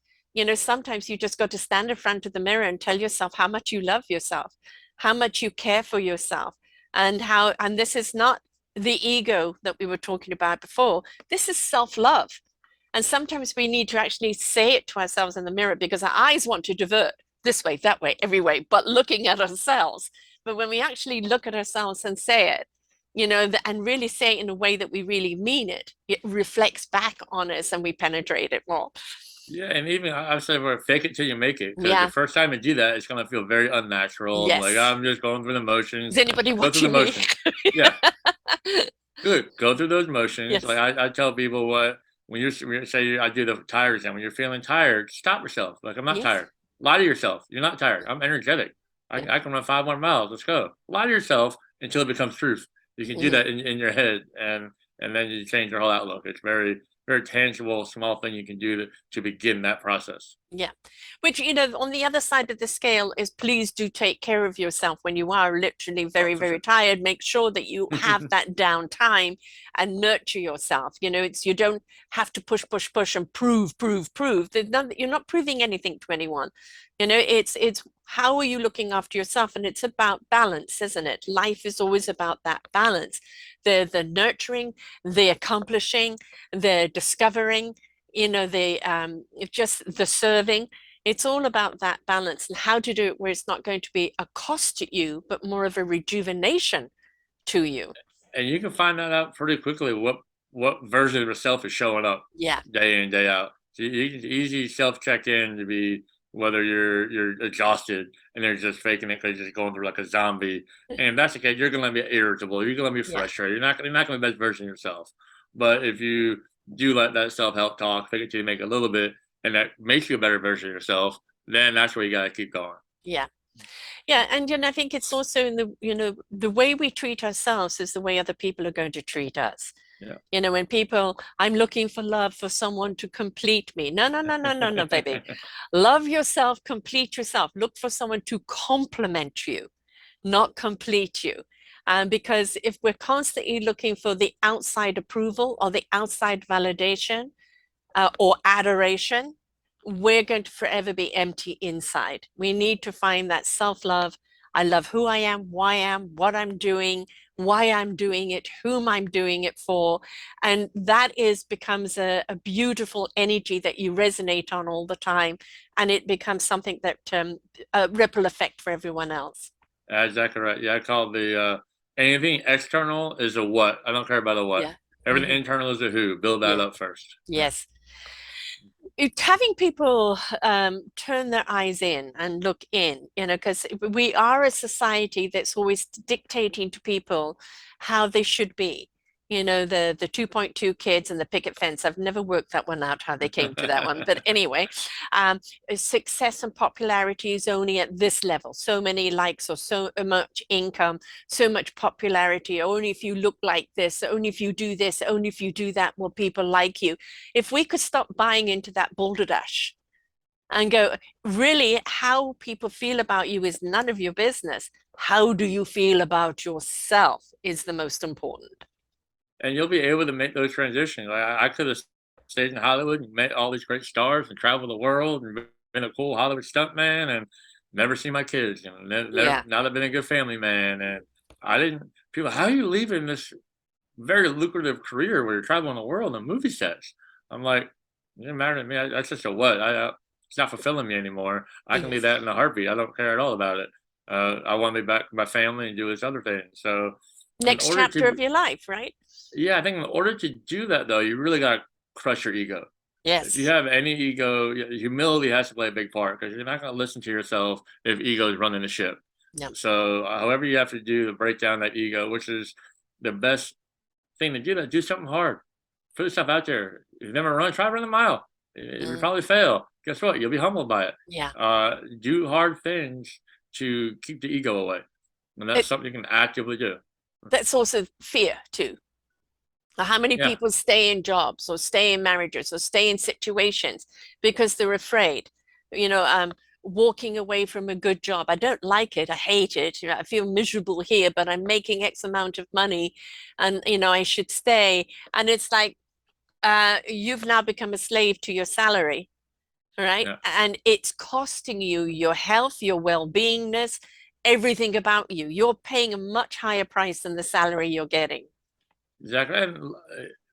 Sometimes you just got to stand in front of the mirror and tell yourself how much you love yourself, how much you care for yourself, and this is not the ego that we were talking about before. This is self-love. And sometimes we need to actually say it to ourselves in the mirror because our eyes want to divert this way, that way, every way, but looking at ourselves. But when we actually look at ourselves and say it, and really say it in a way that we really mean it, it reflects back on us and we penetrate it more. Yeah, and even I've said we're fake it till you make it because the Yeah. first time you do that, it's gonna feel very unnatural and like Yes. I'm just going through the Is motions. anybody Go through the watching me? motions. Yeah, good. Go through those motions. Yes. Like I tell people what when you say I do the tired exam when you're feeling tired, stop yourself. Like I'm not Yes. tired. Lie to yourself. You're not tired. I'm energetic. Yeah. I can run 5 more miles. Let's go. Lie to yourself until it becomes truth. You can do Mhm. that in your head and then you change your whole outlook. It's very tangible, small thing you can do to begin that process. Yeah. Which, on the other side of the scale is please do take care of yourself when you are literally Oh, very, for very sure. tired. Make sure that you have that downtime and nurture yourself. You don't have to push, push, push and prove, prove, prove. You're not proving anything to anyone. It's how are you looking after yourself? And it's about balance, isn't it? Life is always about that balance. The nurturing, the accomplishing, the discovering, the just the serving. It's all about that balance and how to do it where it's not going to be a cost to you, but more of a rejuvenation to you. And you can find that out pretty quickly what version of yourself is showing up Yeah. day in day out. So you can easy self check in to be whether you're exhausted and they're just faking it because you're just going through like a zombie. And if that's the case, you're gonna be irritable. You're gonna be Yeah. frustrated. You're not gonna be the best version of yourself. But if you do let that self help talk, fake it till you make it a little bit, and that makes you a better version of yourself, then that's where you gotta keep going. Yeah. Yeah, and I think it's also in the way we treat ourselves is the way other people are going to treat us. Yeah. When people, I'm looking for love for someone to complete me. No, no, no, no, no, no, baby. Love yourself, complete yourself. Look for someone to complement you, not complete you. Because if we're constantly looking for the outside approval or the outside validation or adoration, we're going to forever be empty inside. We need to find that self-love. I love who I am, why I am, what I'm doing, why I'm doing it, whom I'm doing it for. And that becomes a beautiful energy that you resonate on all the time. And it becomes something that a ripple effect for everyone else. Exactly right. Yeah, I call the anything external is a what. I don't care about a what. Yeah. Everything Mhm. internal is a who. Build that Yeah. up first. Yeah. Yes. Having people turn their eyes in and look in, because we are a society that's always dictating to people how they should be. The 2.2 kids and the picket fence. I've never worked that one out, how they came to that one. But anyway, success and popularity is only at this level. So many likes or so much income, so much popularity. Only if you look like this, only if you do this, only if you do that will people like you. If we could stop buying into that balderdash and go, really, how people feel about you is none of your business. How do you feel about yourself is the most important. And you'll be able to make those transitions. Like I could have stayed in Hollywood and met all these great stars and traveled the world and been a cool Hollywood stuntman and never seen my kids. Never Yeah. not have been a good family man and I didn't. People, how are you leaving this very lucrative career where you're traveling the world in movie sets? I'm like, it doesn't matter to me. That's just a what. It's not fulfilling me anymore. I can leave Yes. that in a heartbeat. I don't care at all about it. I want to be back with my family and do this other thing. So, in Next order chapter to, of your life, right? yeah, I think in order to do that though, you really got to crush your ego. If you Yes. have any ego, humility has to play a big part because you're not going to listen to yourself if ego is running the ship. Yeah. So, however you have to do to break down that ego, which is the best thing to do, that do something hard. Put yourself out there. If you've never run, try run a mile. You Mm, probably fail. Guess what? You'll be humbled by it. yeah. Do hard things to keep the ego away, and that's It, something you can actively do. that's also fear too. How many Yeah, people stay in jobs or stay in marriages or stay in situations because they're afraid? You know, walking away from a good job. I don't like it. I hate it. I feel miserable here, but I'm making X amount of money and, I should stay. And it's like, you've now become a slave to your salary, right? yeah. And it's costing you your health, your well-beingness, everything about you. You're paying a much higher price than the salary you're getting. Exactly. And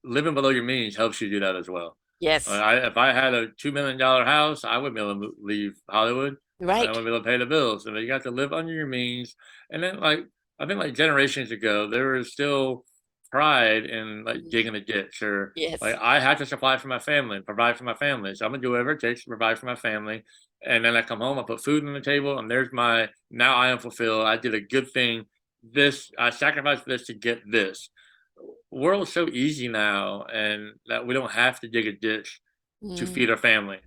living below your means helps you do that as well. Yes, If I had a $2 million house, I wouldn't be able to leave Hollywood. I right. wouldn't be able to pay the bills. And you got to live under your means. And then, like, I think like generations ago, there was still pride in like Mhm. digging a ditch, or like Yes. I have to supply for my family and provide for my family. So I'm gonna do whatever it takes to provide for my family. And then I come home, I put food on the table, and there's my, now I am fulfilled. I did a good thing. This, I sacrificed this to get this. World's so easy now, and that we don't have to dig a ditch to Mm, feed our family,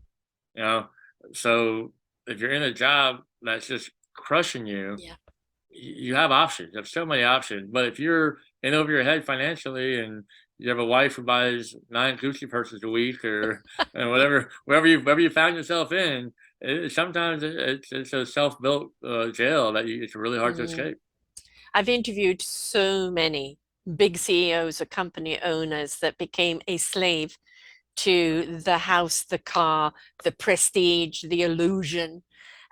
you know? So if you're in a job that's just crushing you, yeah. you have options. You have so many options. But if you're in over your head financially and you have a wife who buys 9 Gucci purses a week, or and whatever, wherever you found yourself in, sometimes it's a self built jail that it's really hard to Mm. escape. I've interviewed so many big CEOs or company owners that became a slave to the house, the car, the prestige, the illusion,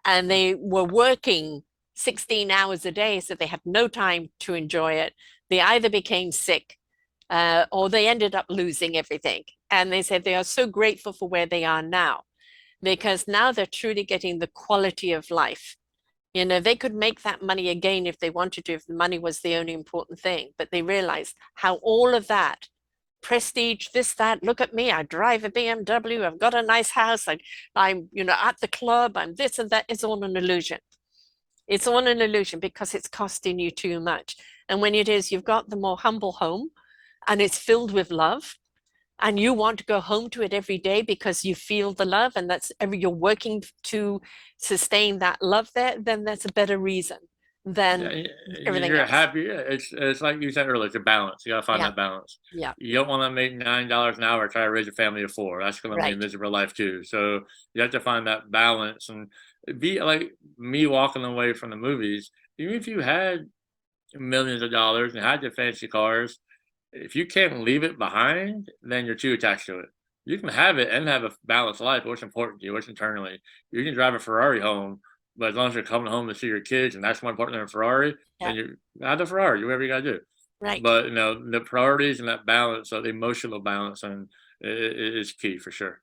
and they were working 16 hours a day, so they had no time to enjoy it. They either became sick, or they ended up losing everything. And they said they are so grateful for where they are now because now they're truly getting the quality of life. They could make that money again if they wanted to, if the money was the only important thing. But they realized how all of that prestige, this, that, look at me, I drive a BMW, I've got a nice house, I'm, at the club, I'm this and that, it's all an illusion. It's all an illusion because it's costing you too much. And when it is, you've got the more humble home and it's filled with love and you want to go home to it every day because you feel the love and that's every you're working to sustain that love there, then that's a better reason than Yeah, everything you're else. happy. It's like you said earlier. It's a balance. You gotta find Yeah, that balance. yeah, You don't want to make $9 an hour, try to raise a family of four. That's gonna be a right. miserable life too. So you have to find that balance and be like me walking away from the movies. Even if you had millions of dollars and had your fancy cars, if you can't leave it behind, then you're too attached to it. You can have it and have a balanced life. What's important to you? What's internally? You can drive a Ferrari home, but as long as you're coming home to see your kids, and that's more important than a Ferrari, Yeah, then you have the Ferrari. Do whatever you got to do. right. But the priorities and that balance, so the emotional balance, and is key for sure.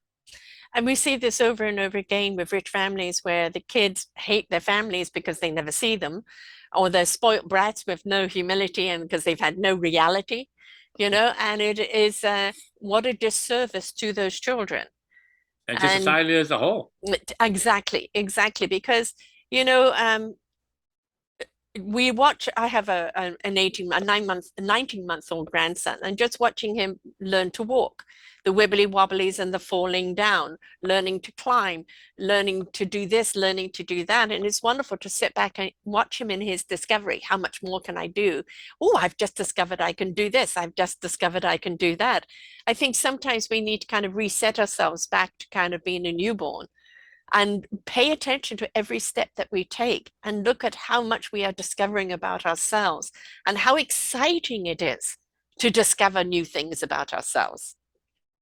And we see this over and over again with rich families where the kids hate their families because they never see them, or they're spoiled brats with no humility and because they've had no reality, and it is what a disservice to those children. And to And society as a whole. exactly, exactly, because, you know, um, we watch I have an 18 a 9 month a 19-month old grandson, and just watching him learn to walk, the wibbly wobblies and the falling down, learning to climb, learning to do this, learning to do that, and it's wonderful to sit back and watch him in his discovery. How much more can I do? Oh, I've just discovered I can do this, I've just discovered I can do that. I think sometimes we need to kind of reset ourselves back to kind of being a newborn and pay attention to every step that we take and look at how much we are discovering about ourselves and how exciting it is to discover new things about ourselves.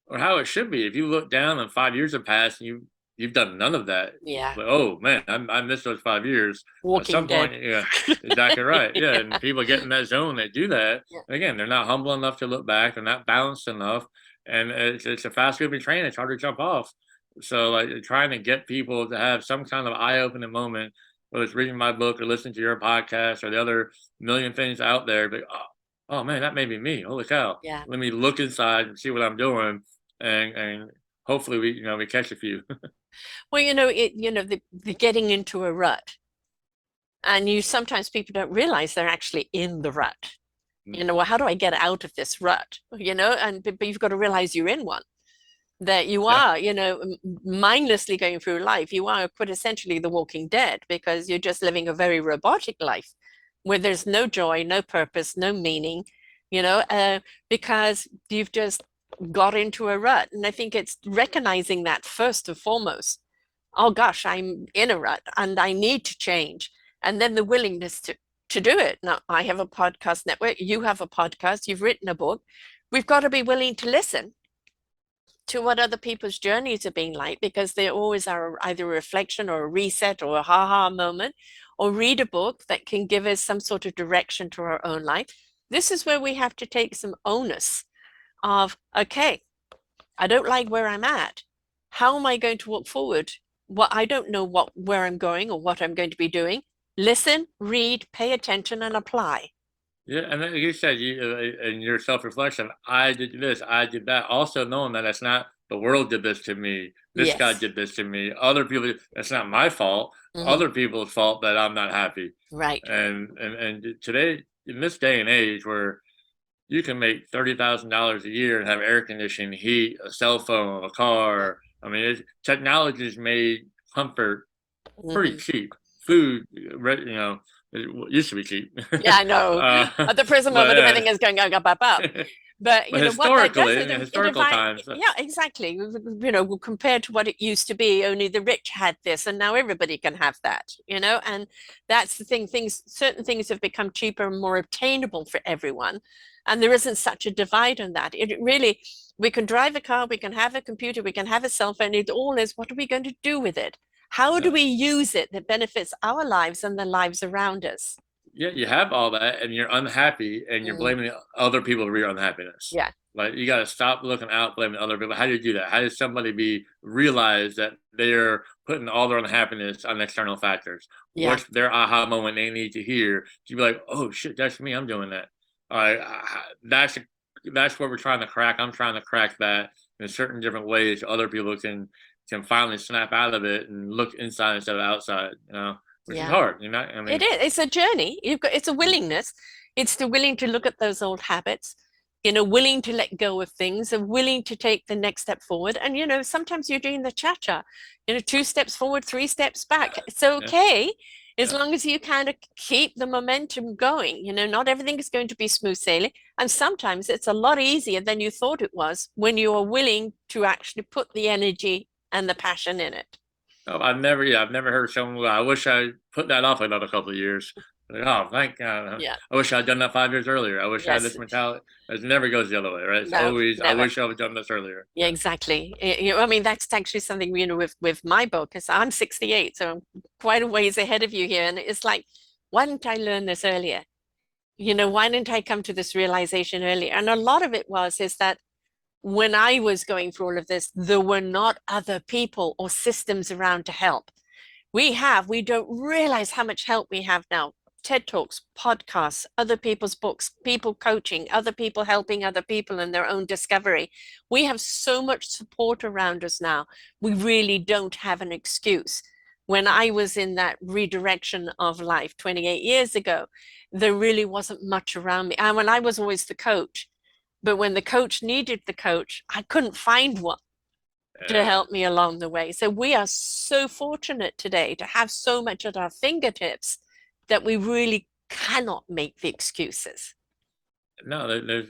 Or how it should be. If you look down and 5 years have passed and you've done none of that. Yeah. But oh man, I missed those 5 years. At Walking some Dead. point, yeah, exactly right. Yeah, Yeah. and people get in that zone, they do that. Yeah. And again, they're not humble enough to look back. They're not balanced enough, and it's a fast moving train. It's hard to jump off. So like trying to get people to have some kind of eye opening moment, whether it's reading my book or listening to your podcast or the other million things out there, but oh man, that may be me. Holy cow! Yeah. Let me look inside and see what I'm doing, and hopefully we catch a few. Well, the getting into a rut. And sometimes people don't realize they're actually in the rut. Well, how do I get out of this rut? But you've got to realize you're in one. That you Yeah, are, mindlessly going through life. You are quintessentially the walking dead because you're just living a very robotic life where there's no joy, no purpose, no meaning, because you've just got into a rut. And I think it's recognizing that first and foremost. Oh gosh, I'm in a rut and I need to change. And then the willingness to do it. Now, I have a podcast network. You have a podcast. You've written a book. We've got to be willing to listen to what other people's journeys have been like because they always are either a reflection or a reset or a ha-ha moment, or read a book that can give us some sort of direction to our own life. This is where we have to take some onus of, okay, I don't like where I'm at. How am I going to walk forward? I don't know where I'm going or what I'm going to be doing. Listen, read, pay attention, and apply. yeah, and like you said, in your self reflection, I did this, I did that. Also knowing that it's not the world did this to me, this guy Yes. did this to me, other people. It's not my fault. Mhm. Other people's fault that I'm not happy. Right. And today, in this day and age, where you can make $30,000 a year and have air conditioning, heat, a cell phone, a Yeah. car. I mean, technology has made comfort pretty Mhm. cheap. Food, it used to be cheap. Yeah, I know. uh, At the present but moment, everything is going up, up, up, up. But but what that does historically, is in it historical divide. times, Yeah, exactly. Compared to what it used to be, only the rich had this, and now everybody can have that. And that's the thing. Certain things have become cheaper and more obtainable for everyone, and there isn't such a divide on that. It really, we can drive a car, we can have a computer, we can have a cell phone. It all is, what are we going to do with it? How do yeah, we use it that benefits our lives and the lives around us? yeah, you have all that, and you're unhappy, and you're Mm, blaming other people for your unhappiness. yeah, Like you got to stop looking out, blaming other people. How do you do that? How does somebody realize that they're putting all their unhappiness on external factors? yeah, What's their aha moment they need to hear to be like, oh shit, that's me. I'm doing that. All right, that's what we're trying to crack. I'm trying to crack that in certain different ways. So other people can finally snap out of it and look inside instead of outside. Which is yeah. hard. I It mean, is. It's a journey. It's a willingness. It's the willing to look at those old habits, willing to let go of things and willing to take the next step forward. And, sometimes you're doing the cha-cha, 2 steps forward, 3 steps back. It's yeah, okay as yeah. long as you kind of keep the momentum going. Not everything is going to be smooth sailing. And sometimes it's a lot easier than you thought it was when you are willing to actually put the energy and the passion in it. Oh, I've never heard someone go, I wish I put that off another couple of years. Like, oh, thank God. Yeah. I wish I'd done that 5 years earlier. I wish I had Yes. this mentality. It never goes the other way, right? It's No, always, I never. wish I would have done this earlier. Yeah, exactly. I mean, that's actually something, with my book, because I'm 68, so I'm quite a ways ahead of you here. And it's like, why didn't I learn this earlier? Why didn't I come to this realization earlier? And a lot of it is that when I was going through all of this, there were not other people or systems around to help. We don't realize how much help we have now. TED Talks, podcasts, other people's books, people coaching, other people helping other people in their own discovery. We have so much support around us now. We really don't have an excuse. When I was in that redirection of life 28 years ago, there really wasn't much around me. And when I was always the coach, but when the coach needed the coach, I couldn't find one to Yeah. help me along the way. So we are so fortunate today to have so much at our fingertips that we really cannot make the excuses. No, there's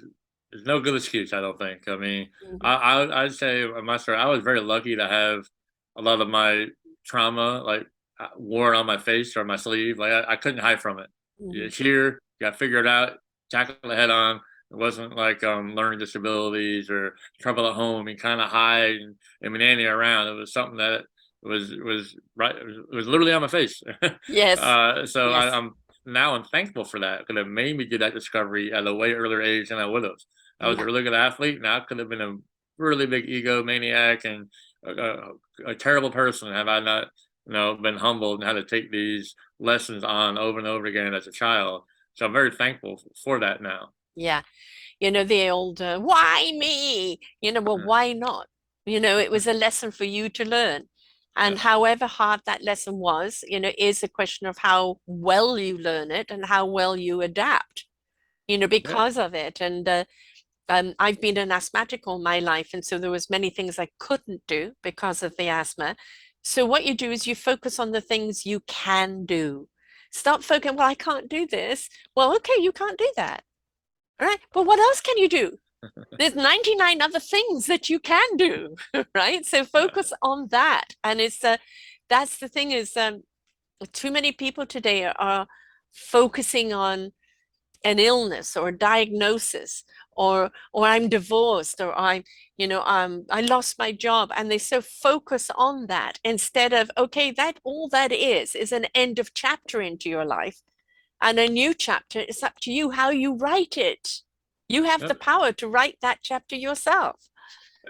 no good excuse, I don't think. I mean, Mhm. I'd say in my story, I was very lucky to have a lot of my trauma, like, worn on my face or my sleeve. Like, I couldn't hide from it. Mhm. It's here, you gotta figure it out, tackle it head on. It wasn't like, learning disabilities or trouble at home and kinda hide and meander around. It was something that was right. It was literally on my face. Yes. So Yes. I'm thankful for that because it made me get that discovery at a way earlier age than I would have. I was a Yeah. really good athlete, and I could have been a really big ego maniac and a terrible person had I not, been humbled and had to take these lessons on over and over again as a child. So I'm very thankful for that now. Yeah. The old, why me? Well, why not? It was a lesson for you to learn. Yeah, And however hard that lesson was, is a question of how well you learn it and how well you adapt, yeah, because of it. And I've been an asthmatic all my life. And so there was many things I couldn't do because of the asthma. So what you do is you focus on the things you can do. Stop focusing, well, I can't do this. Well, okay, you can't do that. All right. But what else can you do? There's 99 other things that you can do, right? So yeah, focus on that. And that's the thing is too many people today are focusing on an illness or diagnosis or I'm divorced or I lost my job and they so focus on that instead of okay, that all that is an end of chapter into your life and a new chapter. It's up to you how you write it. You have yeah. the power to write that chapter yourself.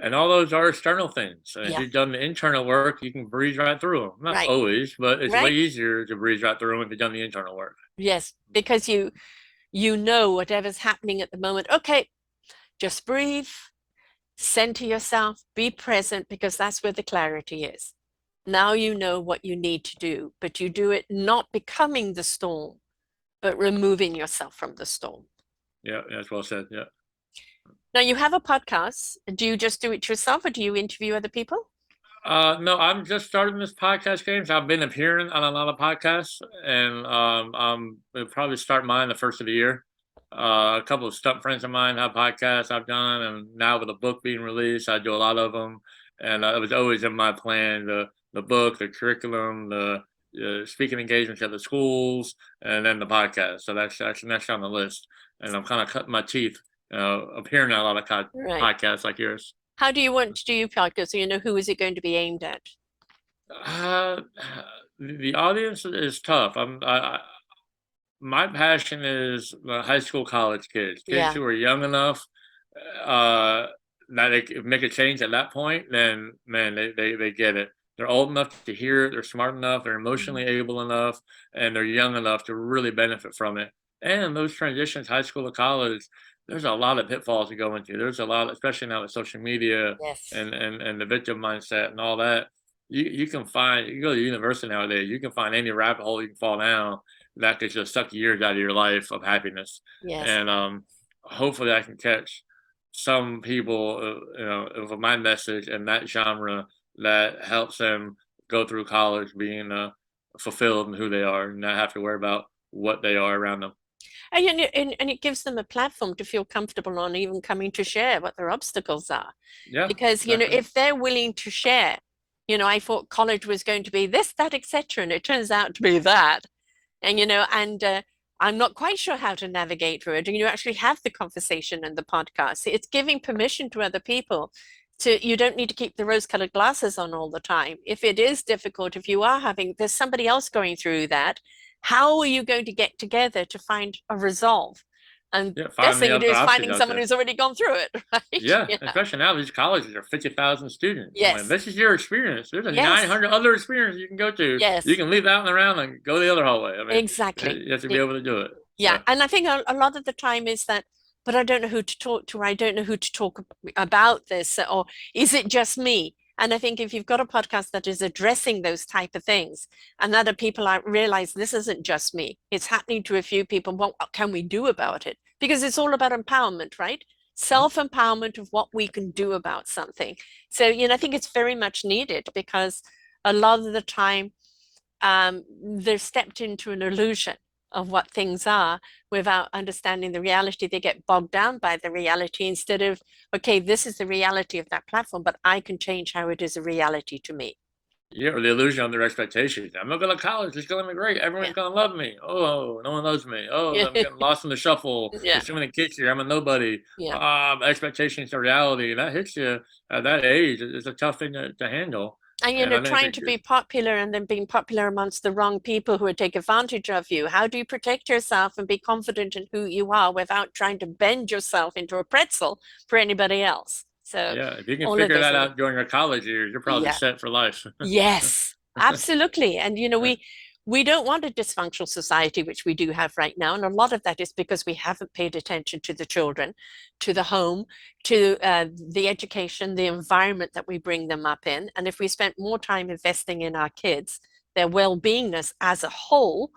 And all those are external things. And if Yeah, you've done the internal work, you can breeze right through them. Not right, always, but it's way right. easier to breeze right through them if you've done the internal work. Yes, because you know whatever's happening at the moment. Okay, just breathe, center yourself, be present because that's where the clarity is. Now you know what you need to do, but you do it not becoming the storm, but removing yourself from the storm. Yeah, that's well said. Yeah. Now you have a podcast. Do you just do it yourself or do you interview other people? No, I'm just starting this podcast game. So I've been appearing on a lot of podcasts, and will probably start mine the first of the year. A couple of stunt friends of mine have podcasts I've done, and now with a book being released, I do a lot of them. And it was always in my plan the book, the curriculum, the speaking engagements at the schools, and then the podcast. So that's next on the list. And I'm kind of cutting my teeth, appearing on a lot of Right. podcasts like yours. How do you want to do your podcast? So you know who is it going to be aimed at? Uh, the audience is tough. My passion is the high school, college kids, kids Yeah. who are young enough uh, that they can make a change at that point. Then, man, they get it. They're old enough to hear it. They're smart enough. They're Mhm. emotionally able enough, and they're young enough to really benefit from it. And those transitions, high school to college, there's a lot of pitfalls to go into. There's a lot, especially now with social media Yes. and the victim mindset and all that. You can find you go to university nowadays. You can find any rabbit hole you can fall down that could just suck years out of your life of happiness. Yes. And hopefully, I can catch some people, with my message and that genre that helps them go through college being fulfilled in who they are and not have to worry about what they are around them. And it gives them a platform to feel comfortable on even coming to share what their obstacles are. Yeah, Because, exactly. if they're willing to share, I thought college was going to be this, that, etc. And it turns out to be that. And I'm not quite sure how to navigate through it. And you actually have the conversation and the podcast. It's giving permission to other people you don't need to keep the rose-colored glasses on all the time. If it is difficult, if you are there's somebody else going through that, how are you going to get together to find a resolve? And Yeah, best find thing the you do other is options finding out someone there. who's already gone through it, right? Yeah, Yeah. especially now these colleges are 50,000 students. I'm like, Yes. this is your experience. There's a Yes. 900 other experiences you can go to. You Yes. can leave out and around and go the other hallway. I mean, Exactly. you have to be able to do it. Yeah, So, and I think a lot of the time is that, but I don't know who to talk to, or I don't know who to talk about this, or is it just me? And I think if you've got a podcast that is addressing those type of things, and other people realize this isn't just me, it's happening to a few people. What can we do about it? Because it's all about empowerment, right? mhm. Self-empowerment of what we can do about something. So, I think it's very much needed because a lot of the time they're stepped into an illusion of what things are without understanding the reality. They get bogged down by the reality instead of, okay, this is the reality of that platform, but I can change how it is a reality to me. Yeah, or the illusion of their expectations. I'm not going to college. It's going to be great. Everyone's Yeah. going to love me. Oh, no one loves me. Oh, Yeah. I'm getting lost in the shuffle. Yeah. There's too many kids here. I'm a nobody. Yeah. Expectations to reality. That hits you at that age. It's a tough thing to handle. And And I think trying to be popular and then being popular amongst the wrong people who would take advantage of you. How do you protect yourself and be confident in who you are without trying to bend yourself into a pretzel for anybody else? So yeah, if you can all of figure those that things. out during your college years, you're probably Yeah. set for life. Yes, absolutely. And we don't want a dysfunctional society, which we do have right now. And a lot of that is because we haven't paid attention to the children, to the home, to the education, the environment that we bring them up in. And if we spent more time investing in our kids, their well-beingness as a whole,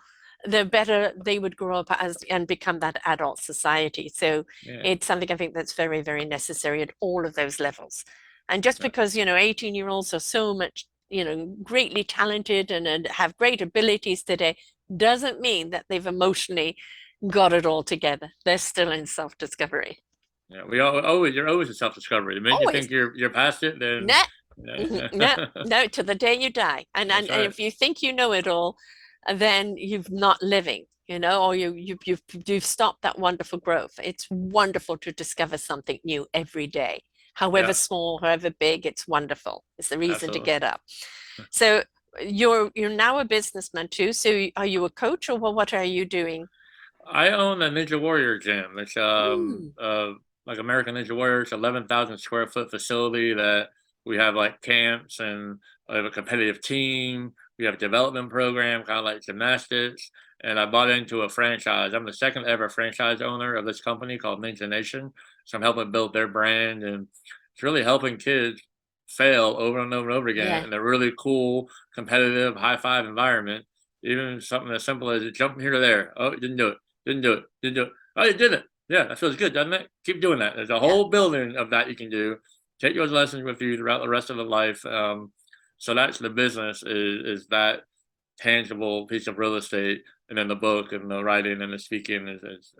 the better they would grow up as and become that adult society. So Yeah. it's something I think that's very, very necessary at all of those levels. And just because, 18-year-olds are so much, greatly talented and have great abilities today doesn't mean that they've emotionally got it all together. They're still in self-discovery. Yeah, you're always in self-discovery. The minute you think Always. you're past it, then Nah. No, yeah. no, to the day you die. And, That's and and right. if you think you know it all, then you've not living, or you've stopped that wonderful growth. It's wonderful to discover something new every day. However Yeah, small, however big, it's wonderful. It's the reason to absolutely. get up. So you're now a businessman too. So are you a coach or what are you doing? I own a Ninja Warrior gym. It's Mm, like American Ninja Warrior. It's 11,000 square foot facility that we have like camps, and we have a competitive team. We have a development program, kind of like gymnastics. And I bought into a franchise. I'm the second ever franchise owner of this company called Ninja Nation. So I'm helping build their brand, and it's really helping kids fail over and over and over again yeah, in a really cool, competitive, high five environment. Even something as simple as jumping here to there. Oh, you didn't do it. Didn't do it. Didn't do it. Oh, you did it. Yeah, that feels good, doesn't it? Keep doing that. There's a yeah. whole building of that you can do. Take those lessons with you throughout the rest of the life. So that's the business is that tangible piece of real estate, and then the book and the writing and the speaking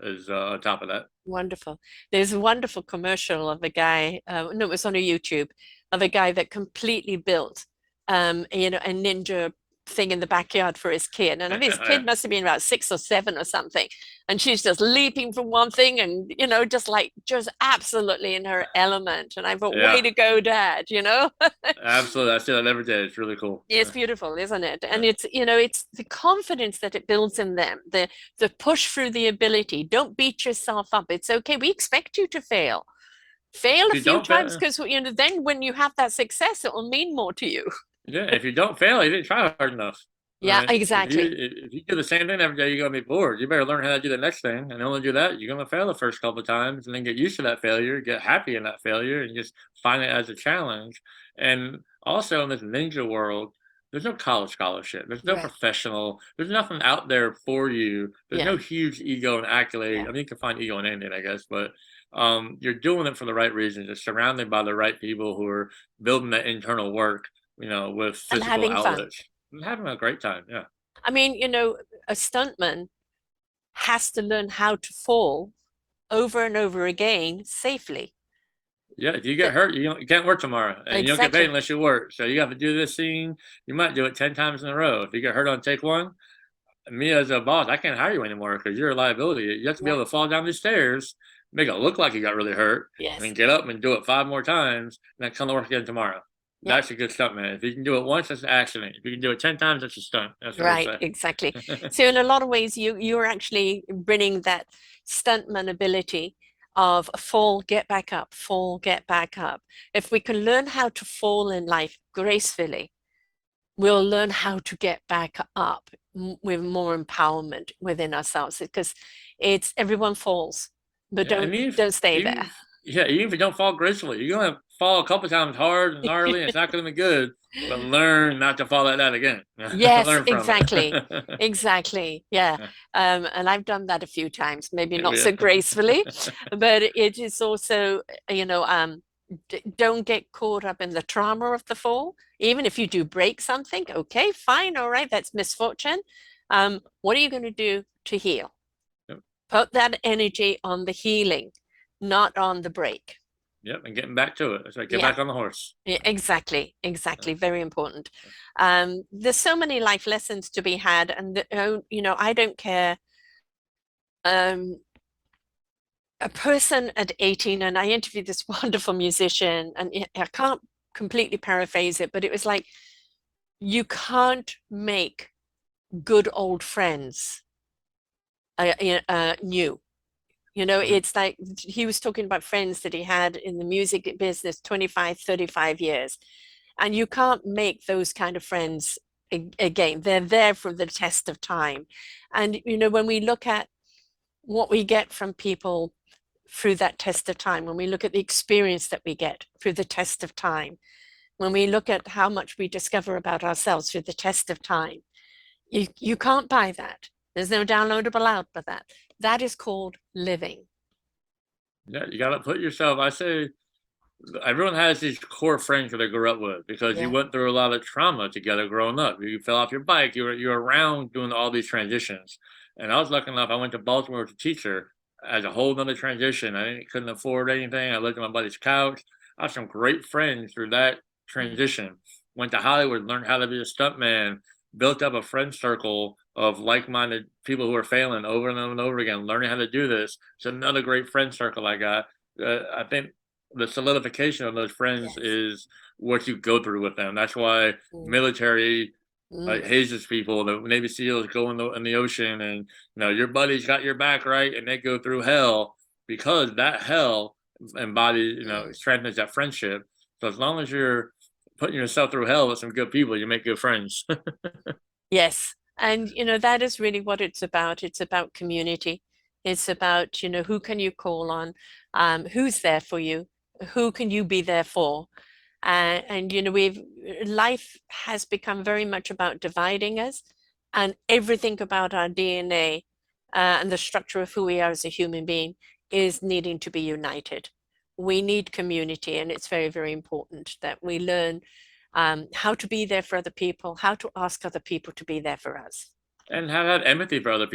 is on top of that. Wonderful. There's a wonderful commercial of a guy, no, it was on a YouTube, of a guy that completely built, a ninja thing in the backyard for his kid. And I mean, his Yeah, kid must have been about 6 or 7 or something. And she's just leaping from one thing and, just absolutely in her element. And I thought, way yeah, to go, Dad. absolutely. I see that every day. It's really cool. It's beautiful, isn't it? And Yeah. it's the confidence that it builds in them, the push through the ability. Don't beat yourself up. It's okay. We expect you to fail. Fail If a you few don't times fail, because then when you have that success, it will mean more to you. yeah, if you don't fail, you didn't try hard enough. Yeah, Right? exactly. If you do the same thing every day, you're gonna be bored. You better learn how to do the next thing, and only do that. You're gonna fail the first couple of times, and then get used to that failure, get happy in that failure, and just find it as a challenge. And also in this ninja world, there's no college scholarship. There's no Right. professional. There's nothing out there for you. There's Yeah. no huge ego and accolade. Yeah. I mean, you can find ego in anything, I guess, but you're doing it for the right reasons. You're surrounded by the right people who are building that internal work, with And physical having fun. outlets. I'm having a great time. Yeah. I mean, a stuntman has to learn how to fall over and over again safely. Yeah. If you get That, hurt, you can't work tomorrow, and you don't get paid exactly. unless you work. So you have to do this scene. You might do it 10 times in a row. If you get hurt on take one, me as a boss, I can't hire you anymore because you're a liability. You have to be Yeah. able to fall down these stairs, make it look like you got really hurt, and then Yes. get up and do it 5 more times, and then come to work again tomorrow. Yeah. That's a good stunt, man. If you can do it once, that's an accident. If you can do it 10 times, that's a stunt. That's what they Right, say. exactly. So in a lot of ways, you're actually bringing that stuntman ability of fall, get back up, fall, get back up. If we can learn how to fall in life gracefully, we'll learn how to get back up with more empowerment within ourselves because it's everyone falls, but Yeah, don't and don't stay even there. if, yeah, even if you don't fall gracefully, you're gonna fall a couple times hard and gnarly, and it's not gonna be good. But learn not to fall like that again. Yes, Learn from exactly. it. Exactly. Yeah. And I've done that a few times, maybe not Yeah. so gracefully, but it is also, don't get caught up in the trauma of the fall. Even if you do break something, okay, fine, all right, that's misfortune. What are you going to do to heal? Yep. Put that energy on the healing, not on the break. Yep, and getting back to it. It's like get Yeah. back on the horse. Yeah, exactly, exactly. Very important. There's so many life lessons to be had, and I don't care. Um, a person at 18, and I interviewed this wonderful musician, and I can't completely paraphrase it, but it was like You can't make good old friends new. Mhm. It's like he was talking about friends that he had in the music business 25, 35 years. And you can't make those kind of friends again. They're there for the test of time. And, when we look at what we get from people through that test of time, when we look at the experience that we get through the test of time, when we look at how much we discover about ourselves through the test of time, you can't buy that. There's no downloadable out for that. That is called living. Yeah, you gotta put yourself. I say everyone has these core friends that they grew up with because you Yeah. went through a lot of trauma together growing up. You fell off your bike. You were around doing all these transitions. And I was lucky enough. I went to Baltimore as a teacher as a whole nother transition. Couldn't afford anything. I lived on my buddy's couch. I have some great friends through that transition. Went to Hollywood, learned how to be a stuntman, built up a friend circle of like-minded people who are failing over and over again, learning how to do this. It's another great friend circle I got. I think the solidification of those friends Yes. is what you go through with them. That's why Mm, military mm, hazes people. The Navy SEALs go in the ocean, and your buddy's got your back, right? And they go through hell because that hell embodies, mm. strengthens that friendship. So as long as you're putting yourself through hell with some good people, you make good friends. Yes. And, that is really what it's about. It's about community. It's about, who can you call on? Who's there for you? Who can you be there for? And life has become very much about dividing us, and everything about our DNA and the structure of who we are as a human being is needing to be united. We need community, and it's very, very important that we learn how to be there for other people, how to ask other people to be there for us. And have that empathy for other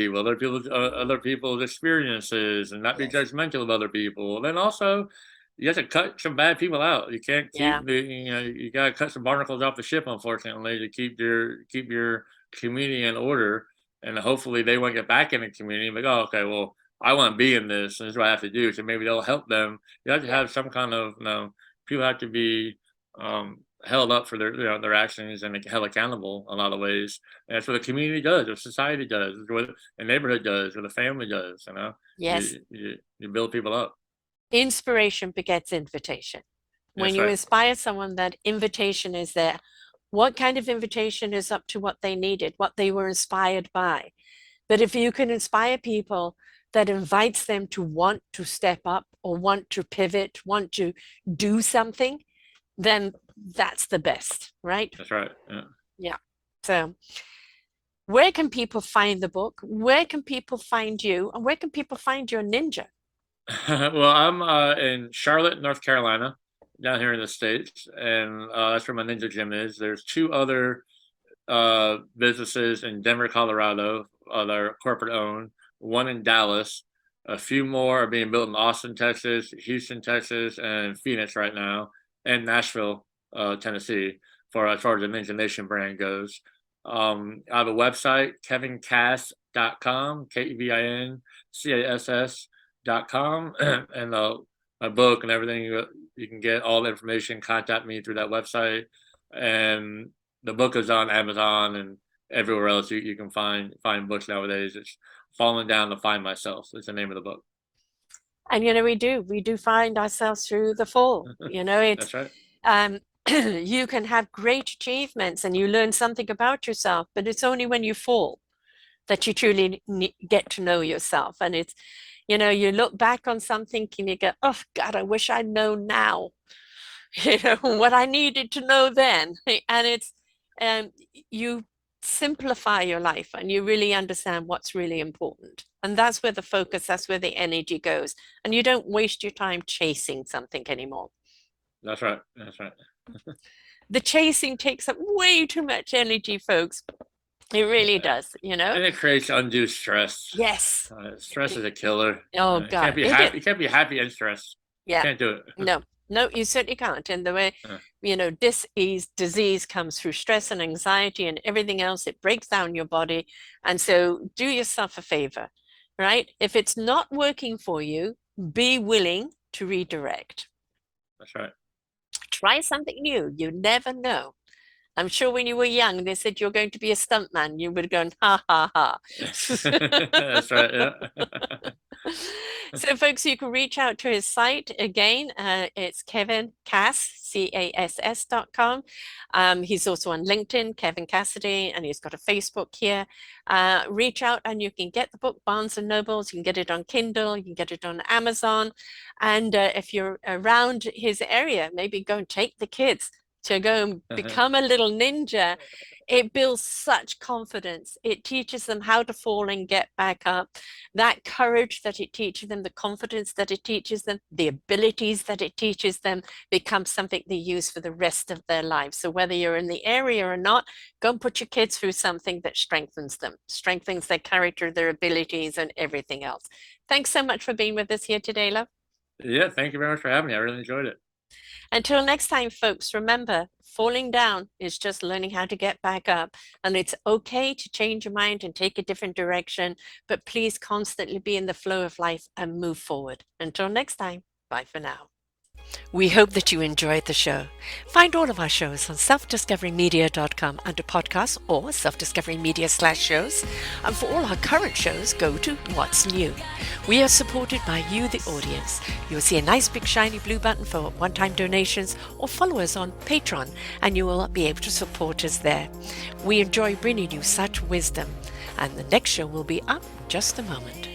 people's experiences, and not be Yes. judgmental of other people. Then also, you have to cut some bad people out. You can't Yeah. keep you gotta cut some barnacles off the ship, unfortunately, to keep your community in order. And hopefully they won't get back in the community, like, oh, okay, well, I want to be in this, and this is what I have to do. So maybe they'll help them. You have to Yeah. have some kind of, people have to be held up for their actions and held accountable in a lot of ways. And that's what the community does, what society does, what a neighborhood does, what a family does. Yes. You build people up. Inspiration begets invitation. When That's you right. inspire someone, that invitation is there. What kind of invitation is up to what they needed, what they were inspired by? But if you can inspire people, that invites them to want to step up or want to pivot, want to do something, then that's the best, right? That's right. Yeah. Yeah. So, where can people find the book? Where can people find you? And where can people find your ninja? Well, I'm in Charlotte, North Carolina, down here in the States, and that's where my ninja gym is. There's two other businesses in Denver, Colorado, that are corporate owned, one in Dallas. A few more are being built in Austin, Texas, Houston, Texas, and Phoenix right now, and Nashville, Tennessee, for as far as the Ninja Nation brand goes. I have a website, kevincass.com, KEVINCASS.com, and my book and everything. You can get all the information, contact me through that website. And the book is on Amazon and everywhere else you can find books nowadays. It's Falling Down to Find Myself. It's the name of the book. And we do find ourselves through the fall. It's That's right. um, you can have great achievements and you learn something about yourself, but it's only when you fall that you truly get to know yourself. And you look back on something and you go, oh God, I wish I'd known now, what I needed to know then. And um, you simplify your life and you really understand what's really important. And that's where the focus, that's where the energy goes. And you don't waste your time chasing something anymore. That's right. That's right. The chasing takes up way too much energy, folks. It really Yeah. does. And it creates undue stress. Yes. Stress is a killer. Oh You can't God, be it is. happy. You can't be happy and stressed. Yeah. Can't do it. No, no, you certainly can't. And the way, Uh, disease comes through stress and anxiety and everything else, it breaks down your body. And so do yourself a favor, right? If it's not working for you, be willing to redirect. that's right. Try something new. You never know. I'm sure when you were young, they said you're going to be a stuntman. You would have gone, ha ha ha. That's right. Yeah. So, folks, you can reach out to his site again. It's Kevin CASS.com. He's also on LinkedIn, Kevin Cassidy, and he's got a Facebook here. Reach out and you can get the book Barnes and Nobles. You can get it on Kindle. You can get it on Amazon. And if you're around his area, maybe go and take the kids to go and become a little ninja. It builds such confidence. It teaches them how to fall and get back up. That courage that it teaches them, the confidence that it teaches them, the abilities that it teaches them becomes something they use for the rest of their lives. So whether you're in the area or not, go and put your kids through something that strengthens them, strengthens their character, their abilities, and everything else. Thanks so much for being with us here today, love. Yeah, thank you very much for having me. I really enjoyed it. Until next time, folks, remember, falling down is just learning how to get back up. And it's okay to change your mind and take a different direction, but please constantly be in the flow of life and move forward. Until next time, bye for now. We hope that you enjoyed the show. Find all of our shows on selfdiscoverymedia.com under podcasts or selfdiscoverymedia/shows. And for all our current shows, go to What's New. We are supported by you, the audience. You'll see a nice big shiny blue button for one-time donations or follow us on Patreon and you will be able to support us there. We enjoy bringing you such wisdom. And the next show will be up in just a moment.